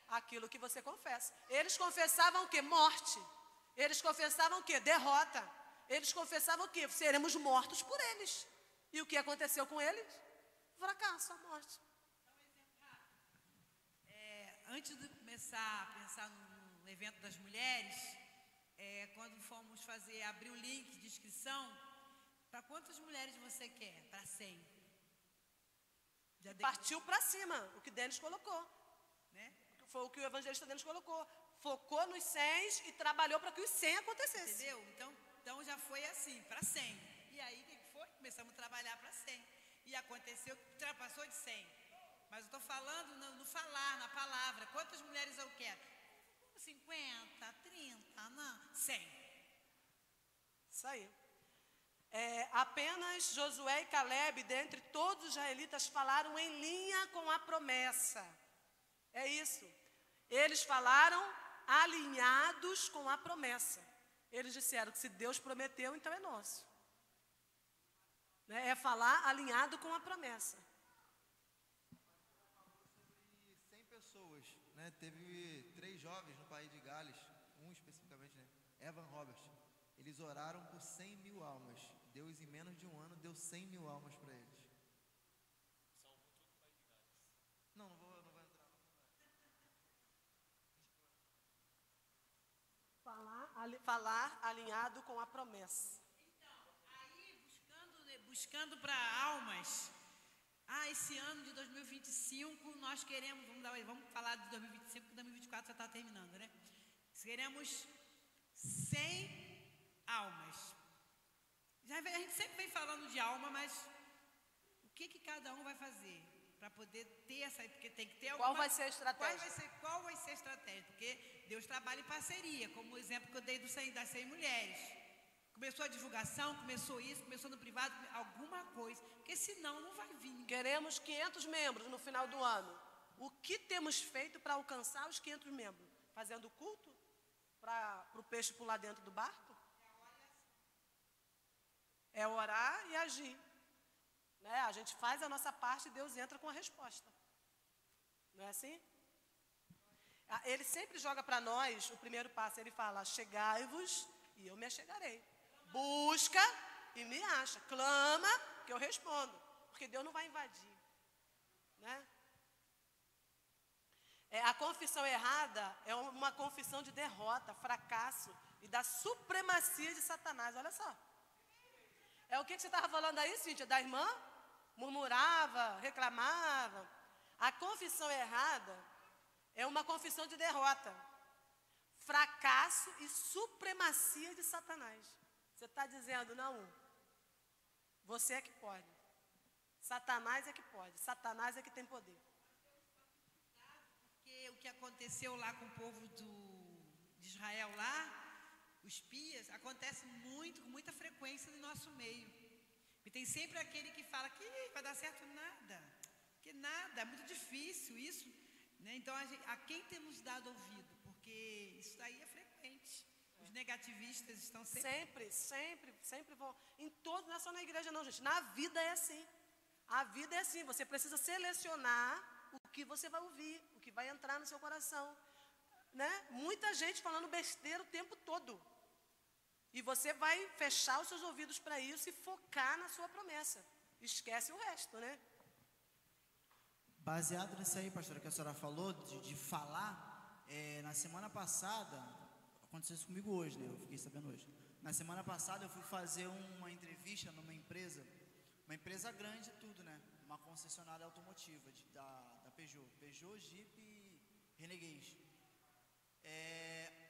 Aquilo que você confessa. Eles confessavam o quê? Morte. Eles confessavam o quê? Derrota. Eles confessavam o quê? Seremos mortos por eles. E o que aconteceu com eles? Fracasso, a morte. Antes de começar a pensar no evento das mulheres, quando fomos abrir o link de inscrição, para quantas mulheres você quer? Para 100. Partiu para cima, o que Denis colocou. Né? Foi o que o evangelista Denis colocou. Focou nos 100 e trabalhou para que os 100 acontecessem. Entendeu? Então já foi assim, para 100. E aí o que foi? Começamos a trabalhar para 100. E aconteceu que ultrapassou de 100. Mas eu estou falando no falar, na palavra. Quantas mulheres eu quero? 50, 30, não, 100. Isso aí. Apenas Josué e Caleb, dentre todos os israelitas, falaram em linha com a promessa. É isso. Eles falaram alinhados com a promessa. Eles disseram que se Deus prometeu, então é nosso. É falar alinhado com a promessa. 100 pessoas, né? Teve 3 jovens no país de Gales, um especificamente, né? Evan Roberts. Eles oraram por 100 mil almas. Deus, em menos de um ano, deu 100 mil almas para eles. Não vou entrar. Falar alinhado com a promessa. Então, aí buscando para almas, esse ano de 2025 nós queremos, vamos falar de 2025, que 2024 já está terminando, né? Queremos 100 almas. A gente sempre vem falando de alma, mas o que cada um vai fazer para poder ter essa, porque tem que ter alguma... Qual vai ser a estratégia? Qual vai ser a estratégia? Porque Deus trabalha em parceria, como o exemplo que eu dei das 100 mulheres. Começou a divulgação, começou isso, começou no privado, alguma coisa, porque senão não vai vir. Queremos 500 membros no final do ano. O que temos feito para alcançar os 500 membros? Fazendo culto? Para o peixe pular dentro do barco? É orar e agir. Né? A gente faz a nossa parte e Deus entra com a resposta. Não é assim? Ele sempre joga para nós o primeiro passo. Ele fala, chegai-vos e eu me achegarei. Busca e me acha. Clama que eu respondo. Porque Deus não vai invadir. Né? A confissão errada é uma confissão de derrota, fracasso e da supremacia de Satanás. Olha só. É o que você estava falando aí, Cíntia, da irmã? Murmurava, reclamava. A confissão errada é uma confissão de derrota, fracasso e supremacia de Satanás. Você está dizendo, não, você é que pode. Satanás é que pode. Satanás é que tem poder. Porque o que aconteceu lá com o povo de Israel lá, os espias, acontece com muita frequência no nosso meio. E tem sempre aquele que fala que vai dar certo nada, que nada, é muito difícil isso. Né? Então, a quem temos dado ouvido? Porque isso daí é frequente. Os negativistas estão sempre vão. Em todo, não é só na igreja não, gente. Na vida é assim. A vida é assim. Você precisa selecionar o que você vai ouvir, o que vai entrar no seu coração. Né? Muita gente falando besteira o tempo todo. E você vai fechar os seus ouvidos para isso e focar na sua promessa. Esquece o resto, né? Baseado nisso aí, pastora, que a senhora falou, de falar, na semana passada, aconteceu isso comigo hoje, né? Eu fiquei sabendo hoje. Na semana passada eu fui fazer uma entrevista numa empresa grande e tudo, né? Uma concessionária automotiva da Peugeot, Jeep e Renegade.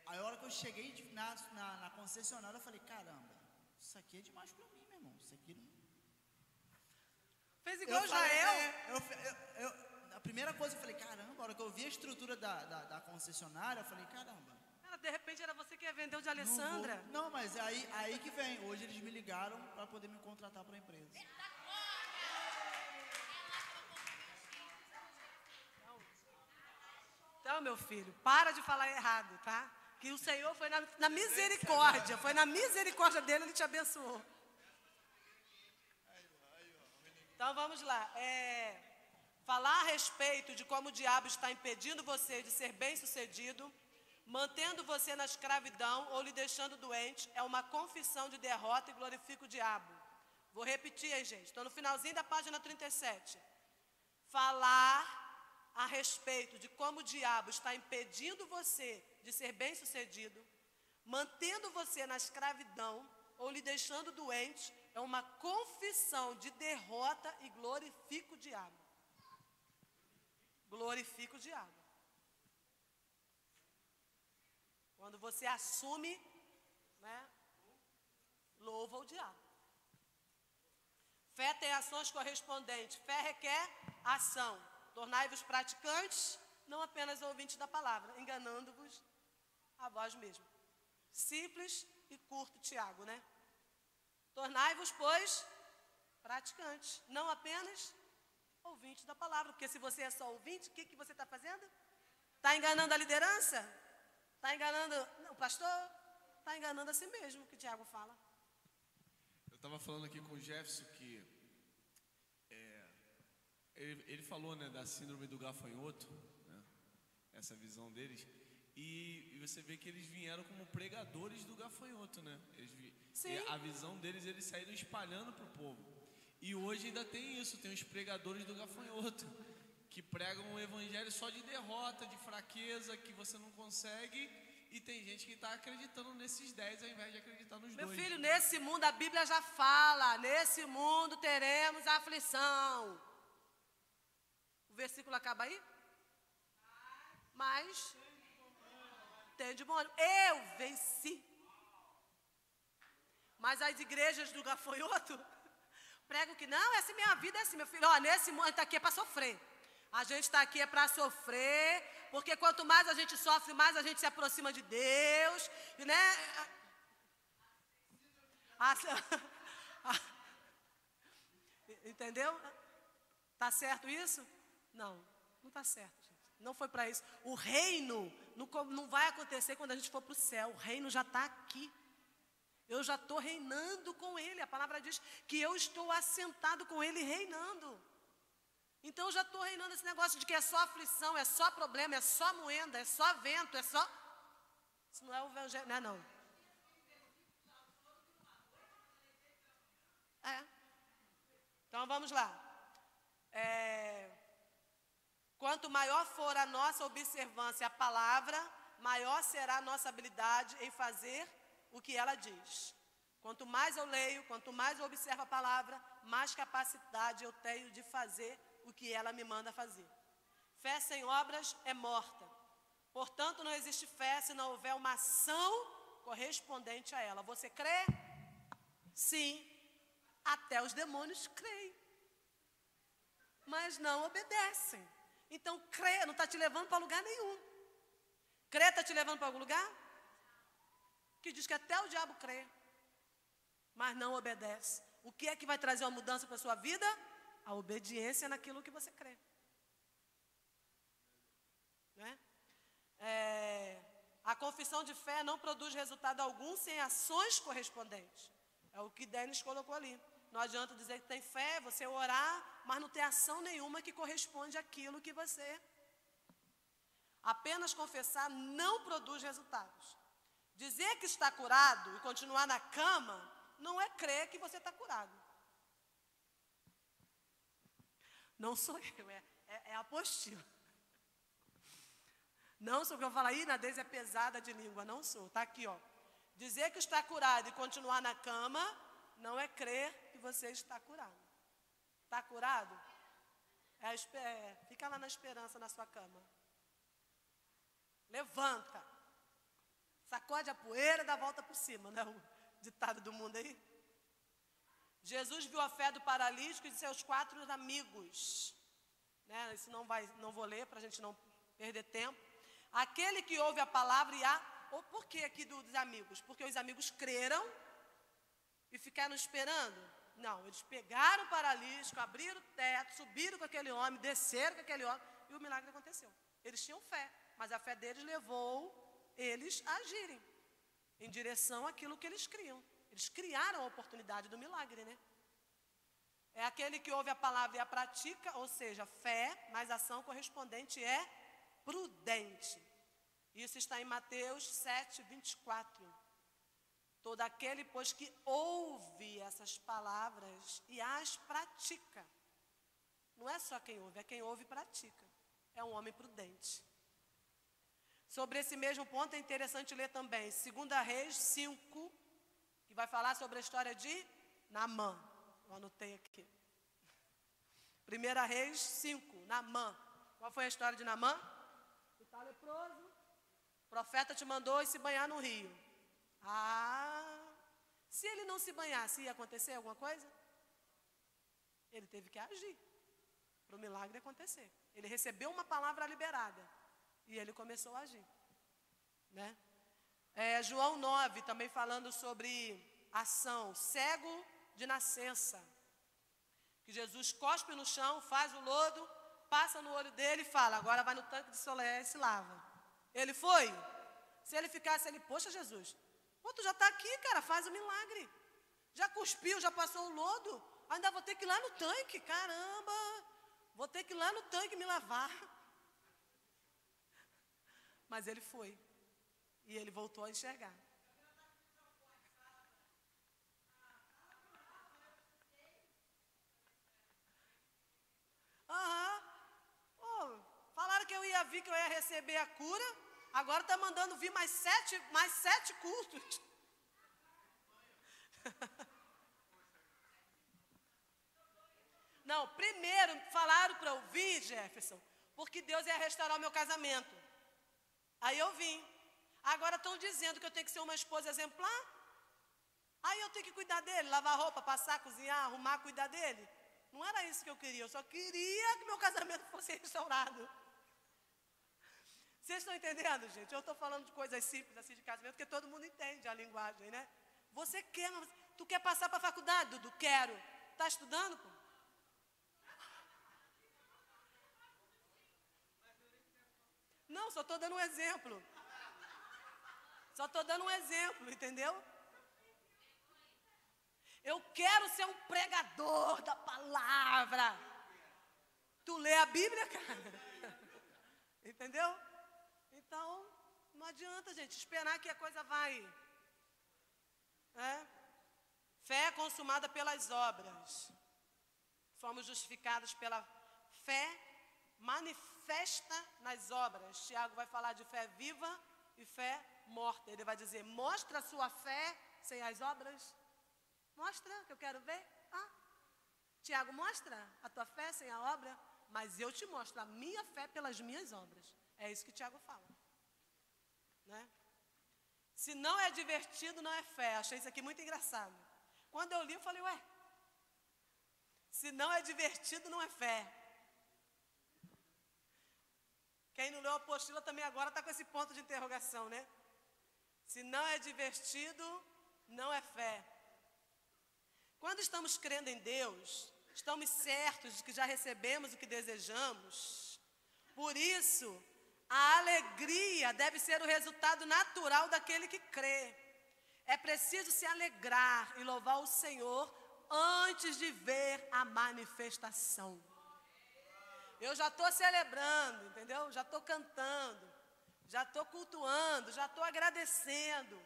Aí a hora que eu cheguei na concessionária, eu falei, caramba, isso aqui é demais pra mim, meu irmão. Isso aqui não... Fez igual Israel? A primeira coisa, eu falei, caramba, a hora que eu vi a estrutura da concessionária, eu falei, caramba. De repente era você que ia vender o de Alessandra. Não, mas aí que vem. Hoje eles me ligaram para poder me contratar para a empresa. Então, meu filho, para de falar errado, tá? Que o Senhor foi na misericórdia. Foi na misericórdia dele, Ele te abençoou. Então, vamos lá. Falar a respeito de como o diabo está impedindo você de ser bem-sucedido mantendo você na escravidão ou lhe deixando doente, é uma confissão de derrota e glorifica o diabo. Vou repetir aí, gente. Estou no finalzinho da página 37. Falar a respeito de como o diabo está impedindo você de ser bem-sucedido, mantendo você na escravidão ou lhe deixando doente, é uma confissão de derrota e glorifica o diabo. Glorifica o diabo. Quando você assume, né, louva o diabo. Fé tem ações correspondentes. Fé requer ação. Tornai-vos praticantes, não apenas ouvintes da palavra, enganando-vos a vós mesmos. Simples e curto, Tiago, né? Tornai-vos, pois, praticantes, não apenas ouvintes da palavra. Porque se você é só ouvinte, o que você está fazendo? Está enganando a liderança? Está enganando o pastor? Está enganando a si mesmo, que o Tiago fala. Eu estava falando aqui com o Jefferson que ele falou, né, da síndrome do gafanhoto, né, essa visão deles, e você vê que eles vieram como pregadores do gafanhoto, né? A visão deles, eles saíram espalhando para o povo. E hoje ainda tem isso, tem os pregadores do gafanhoto, que pregam um evangelho só de derrota, de fraqueza, que você não consegue. E tem gente que está acreditando nesses 10 ao invés de acreditar nos 2. Meu filho, nesse mundo a Bíblia já fala, nesse mundo teremos aflição. O versículo acaba aí? Mas tem de bom ânimo. Eu venci. Mas as igrejas do gafanhoto pregam que não, essa é minha vida, é assim, meu filho. Ó, nesse mundo a gente está aqui é para sofrer. A gente está aqui é para sofrer, porque quanto mais a gente sofre, mais a gente se aproxima de Deus, né? Entendeu? Tá certo isso? Não, não está certo, gente. Não foi para isso. O reino não vai acontecer quando a gente for para o céu. O reino já está aqui. Eu já estou reinando com Ele. A palavra diz que eu estou assentado com Ele reinando. Então eu já estou reinando esse negócio de que é só aflição, é só problema, é só moenda, é só vento, é só... Isso não é o evangelho, não é não. Então vamos lá. Quanto maior for a nossa observância à palavra, maior será a nossa habilidade em fazer o que ela diz. Quanto mais eu leio, quanto mais eu observo a palavra, mais capacidade eu tenho de fazer o que ela me manda fazer. Fé sem obras é morta. Portanto, não existe fé se não houver uma ação correspondente a ela. Você crê? Sim. Até os demônios creem. Mas não obedecem. Então, crer não está te levando para lugar nenhum. Crer está te levando para algum lugar? Que diz que até o diabo crê, mas não obedece. O que é que vai trazer uma mudança para a sua vida? A obediência naquilo que você crê. Né? A confissão de fé não produz resultado algum sem ações correspondentes. É o que Denis colocou ali. Não adianta dizer que tem fé, você orar, mas não ter ação nenhuma que corresponde àquilo que você... Apenas confessar não produz resultados. Dizer que está curado e continuar na cama não é crer que você está curado. Não sou eu, é a apostila. Não sou o que eu falo aí, na Deise é pesada de língua, não sou. Está aqui, ó. Dizer que está curado e continuar na cama não é crer que você está curado. Está curado? Fica lá na esperança na sua cama. Levanta. Sacode a poeira e dá a volta por cima, né? O ditado do mundo aí. Jesus viu a fé do paralítico e de seus 4 amigos. Né? Isso não vou ler para a gente não perder tempo. Aquele que ouve a palavra e por que aqui dos amigos? Porque os amigos creram e ficaram esperando? Não, eles pegaram o paralítico, abriram o teto, subiram com aquele homem, desceram com aquele homem e o milagre aconteceu. Eles tinham fé, mas a fé deles levou eles a agirem em direção àquilo que eles criam. Eles criaram a oportunidade do milagre, né? É aquele que ouve a palavra e a pratica, ou seja, fé, mas ação correspondente é prudente. Isso está em Mateus 7, 24. Todo aquele, pois, que ouve essas palavras e as pratica. Não é só quem ouve, é quem ouve e pratica. É um homem prudente. Sobre esse mesmo ponto é interessante ler também 2 Reis 5, que vai falar sobre a história de Naamã. Eu anotei aqui. 1 Reis 5, Naamã. Qual foi a história de Naamã? Tu está leproso, o profeta te mandou ir se banhar no rio. Se ele não se banhasse, ia acontecer alguma coisa? Ele teve que agir para o milagre acontecer. Ele recebeu uma palavra liberada e ele começou a agir, né? João 9, também falando sobre ação, cego de nascença, que Jesus cospe no chão, faz o lodo, passa no olho dele e fala, agora vai no tanque de Siloé e se lava. Ele foi. Se ele ficasse ali, poxa Jesus, pô, tu já está aqui, cara, faz o milagre. Já cuspiu, já passou o lodo, ainda vou ter que ir lá no tanque, caramba, vou ter que ir lá no tanque me lavar. Mas ele foi. E ele voltou a enxergar. Falaram que eu ia vir, que eu ia receber a cura. Agora está mandando vir mais sete cultos. Não, primeiro falaram para eu vir, Jefferson, porque Deus ia restaurar o meu casamento. Aí eu vim. Agora estão dizendo que eu tenho que ser uma esposa exemplar. Aí eu tenho que cuidar dele, lavar roupa, passar, cozinhar, arrumar, cuidar dele. Não era isso que eu queria, eu só queria que meu casamento fosse restaurado. Vocês estão entendendo, gente? Eu estou falando de coisas simples assim de casamento, porque todo mundo entende a linguagem, né? Você quer, tu quer passar para a faculdade, Dudu? Quero. Está estudando, pô? Não, só estou dando um exemplo. Só estou dando um exemplo, entendeu? Eu quero ser um pregador da palavra. Tu lê a Bíblia, cara? Entendeu? Então, não adianta, gente, esperar que a coisa vai. Fé é consumada pelas obras. Somos justificados pela fé manifesta nas obras. Tiago vai falar de fé viva e fé morta. Ele vai dizer, mostra a sua fé sem as obras. Mostra, que eu quero ver. Tiago, mostra a tua fé sem a obra, mas eu te mostro a minha fé pelas minhas obras. É isso que Tiago fala, né? Se não é divertido, não é fé. Achei isso aqui muito engraçado. Quando eu li, eu falei, ué, se não é divertido, não é fé. Quem não leu a apostila também agora está com esse ponto de interrogação, né? Se não é divertido, não é fé. Quando estamos crendo em Deus, estamos certos de que já recebemos o que desejamos. Por isso, a alegria deve ser o resultado natural daquele que crê. É preciso se alegrar e louvar o Senhor antes de ver a manifestação. Eu já estou celebrando, entendeu? Já estou cantando, já estou cultuando, já estou agradecendo.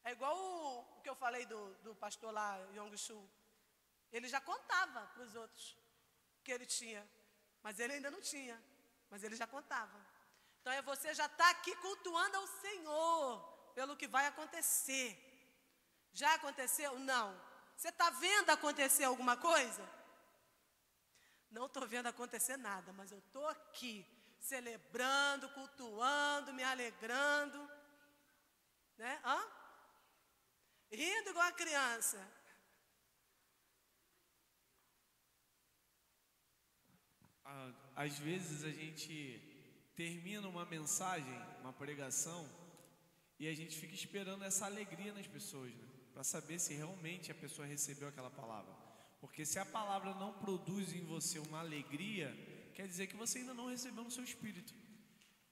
É igual o que eu falei do pastor lá, Yong Shu. Ele já contava para os outros que ele tinha, mas ele ainda não tinha, mas ele já contava. Então você já está aqui cultuando ao Senhor pelo que vai acontecer. Já aconteceu? Não. Você está vendo acontecer alguma coisa? Não estou vendo acontecer nada, mas eu estou aqui celebrando, cultuando, me alegrando, né? Rindo igual a criança. Às vezes a gente termina uma mensagem, uma pregação, e a gente fica esperando essa alegria nas pessoas, né? Para saber se realmente a pessoa recebeu aquela palavra. Porque se a palavra não produz em você uma alegria, quer dizer que você ainda não recebeu no seu espírito.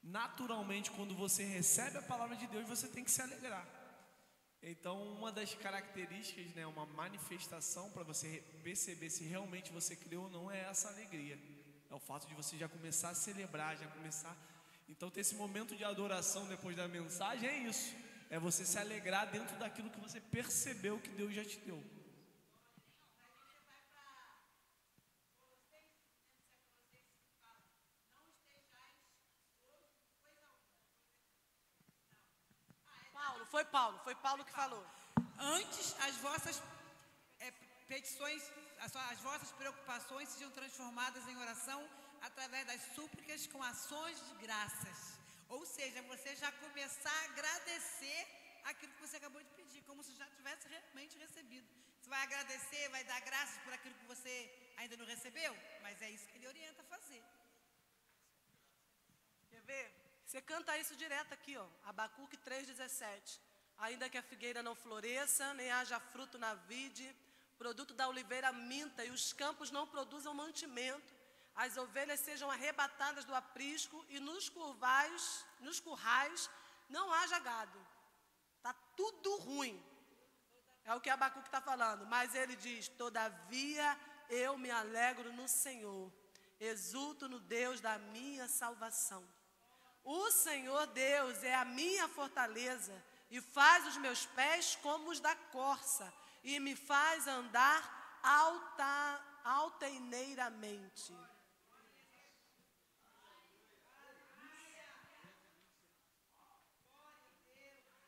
Naturalmente, quando você recebe a palavra de Deus, você tem que se alegrar. Então, uma das características, né, uma manifestação para você perceber se realmente você creu ou não é essa alegria. É o fato de você já começar a celebrar, já começar. Então, ter esse momento de adoração depois da mensagem é isso. É você se alegrar dentro daquilo que você percebeu que Deus já te deu. Foi Paulo que falou. Antes, as vossas petições, as vossas preocupações sejam transformadas em oração através das súplicas com ações de graças. Ou seja, você já começar a agradecer aquilo que você acabou de pedir, como se já tivesse realmente recebido. Você vai agradecer, vai dar graças por aquilo que você ainda não recebeu, mas é isso que ele orienta a fazer. Quer ver? Você canta isso direto aqui, ó. Abacuque 3,17. Ainda que a figueira não floresça, nem haja fruto na vide, produto da oliveira minta, e os campos não produzam mantimento, as ovelhas sejam arrebatadas do aprisco, e nos currais não haja gado. Está tudo ruim. É o que Abacuque está falando. Mas ele diz: todavia eu me alegro no Senhor, exulto no Deus da minha salvação. O Senhor Deus é a minha fortaleza, e faz os meus pés como os da corça, e me faz andar altaneiramente.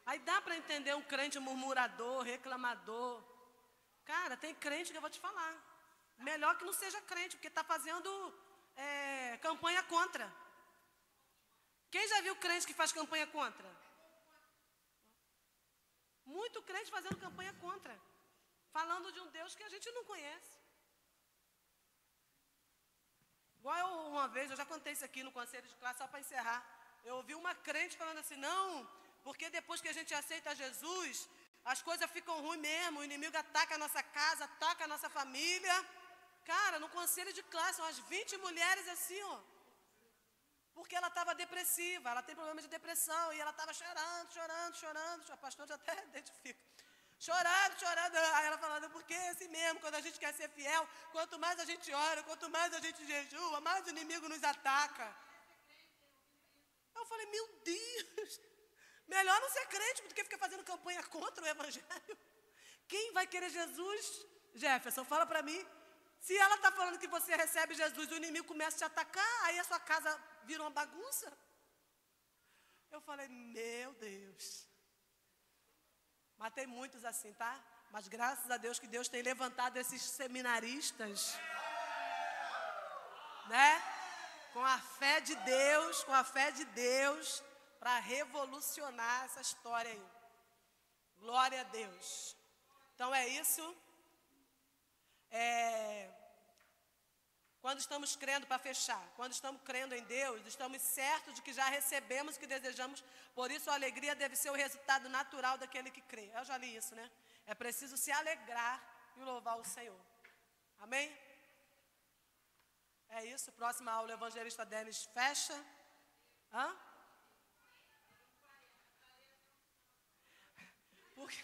Aí dá para entender um crente murmurador, reclamador. Cara, tem crente que eu vou te falar. Melhor que não seja crente, porque está fazendo campanha contra. Quem já viu crente que faz campanha contra? Muito crente fazendo campanha contra. Falando de um Deus que a gente não conhece. Igual uma vez, eu já contei isso aqui no conselho de classe, só para encerrar. Eu ouvi uma crente falando assim: não, porque depois que a gente aceita Jesus, as coisas ficam ruins mesmo, o inimigo ataca a nossa casa, ataca a nossa família. Cara, no conselho de classe, umas 20 mulheres assim, ó. Porque ela estava depressiva, ela tem problema de depressão, e ela estava chorando, a pastora já até identifica. Chorando, aí ela falando: porque é assim mesmo, quando a gente quer ser fiel, quanto mais a gente ora, quanto mais a gente jejua, mais o inimigo nos ataca. Eu falei: meu Deus, melhor não ser crente do que ficar fazendo campanha contra o evangelho. Quem vai querer Jesus? Jefferson, fala para mim. Se ela está falando que você recebe Jesus e o inimigo começa a te atacar, aí a sua casa vira uma bagunça. Eu falei: meu Deus. Mas tem muitos assim, tá? Mas graças a Deus que Deus tem levantado esses seminaristas, né? Com a fé de Deus, para revolucionar essa história aí. Glória a Deus. Então é isso. Quando estamos crendo, para fechar, quando estamos crendo em Deus, estamos certos de que já recebemos o que desejamos, por isso a alegria deve ser o resultado natural daquele que crê. Eu já li isso, né? É preciso se alegrar e louvar o Senhor. Amém? É isso, próxima aula, o evangelista Denis fecha. Hã? Porque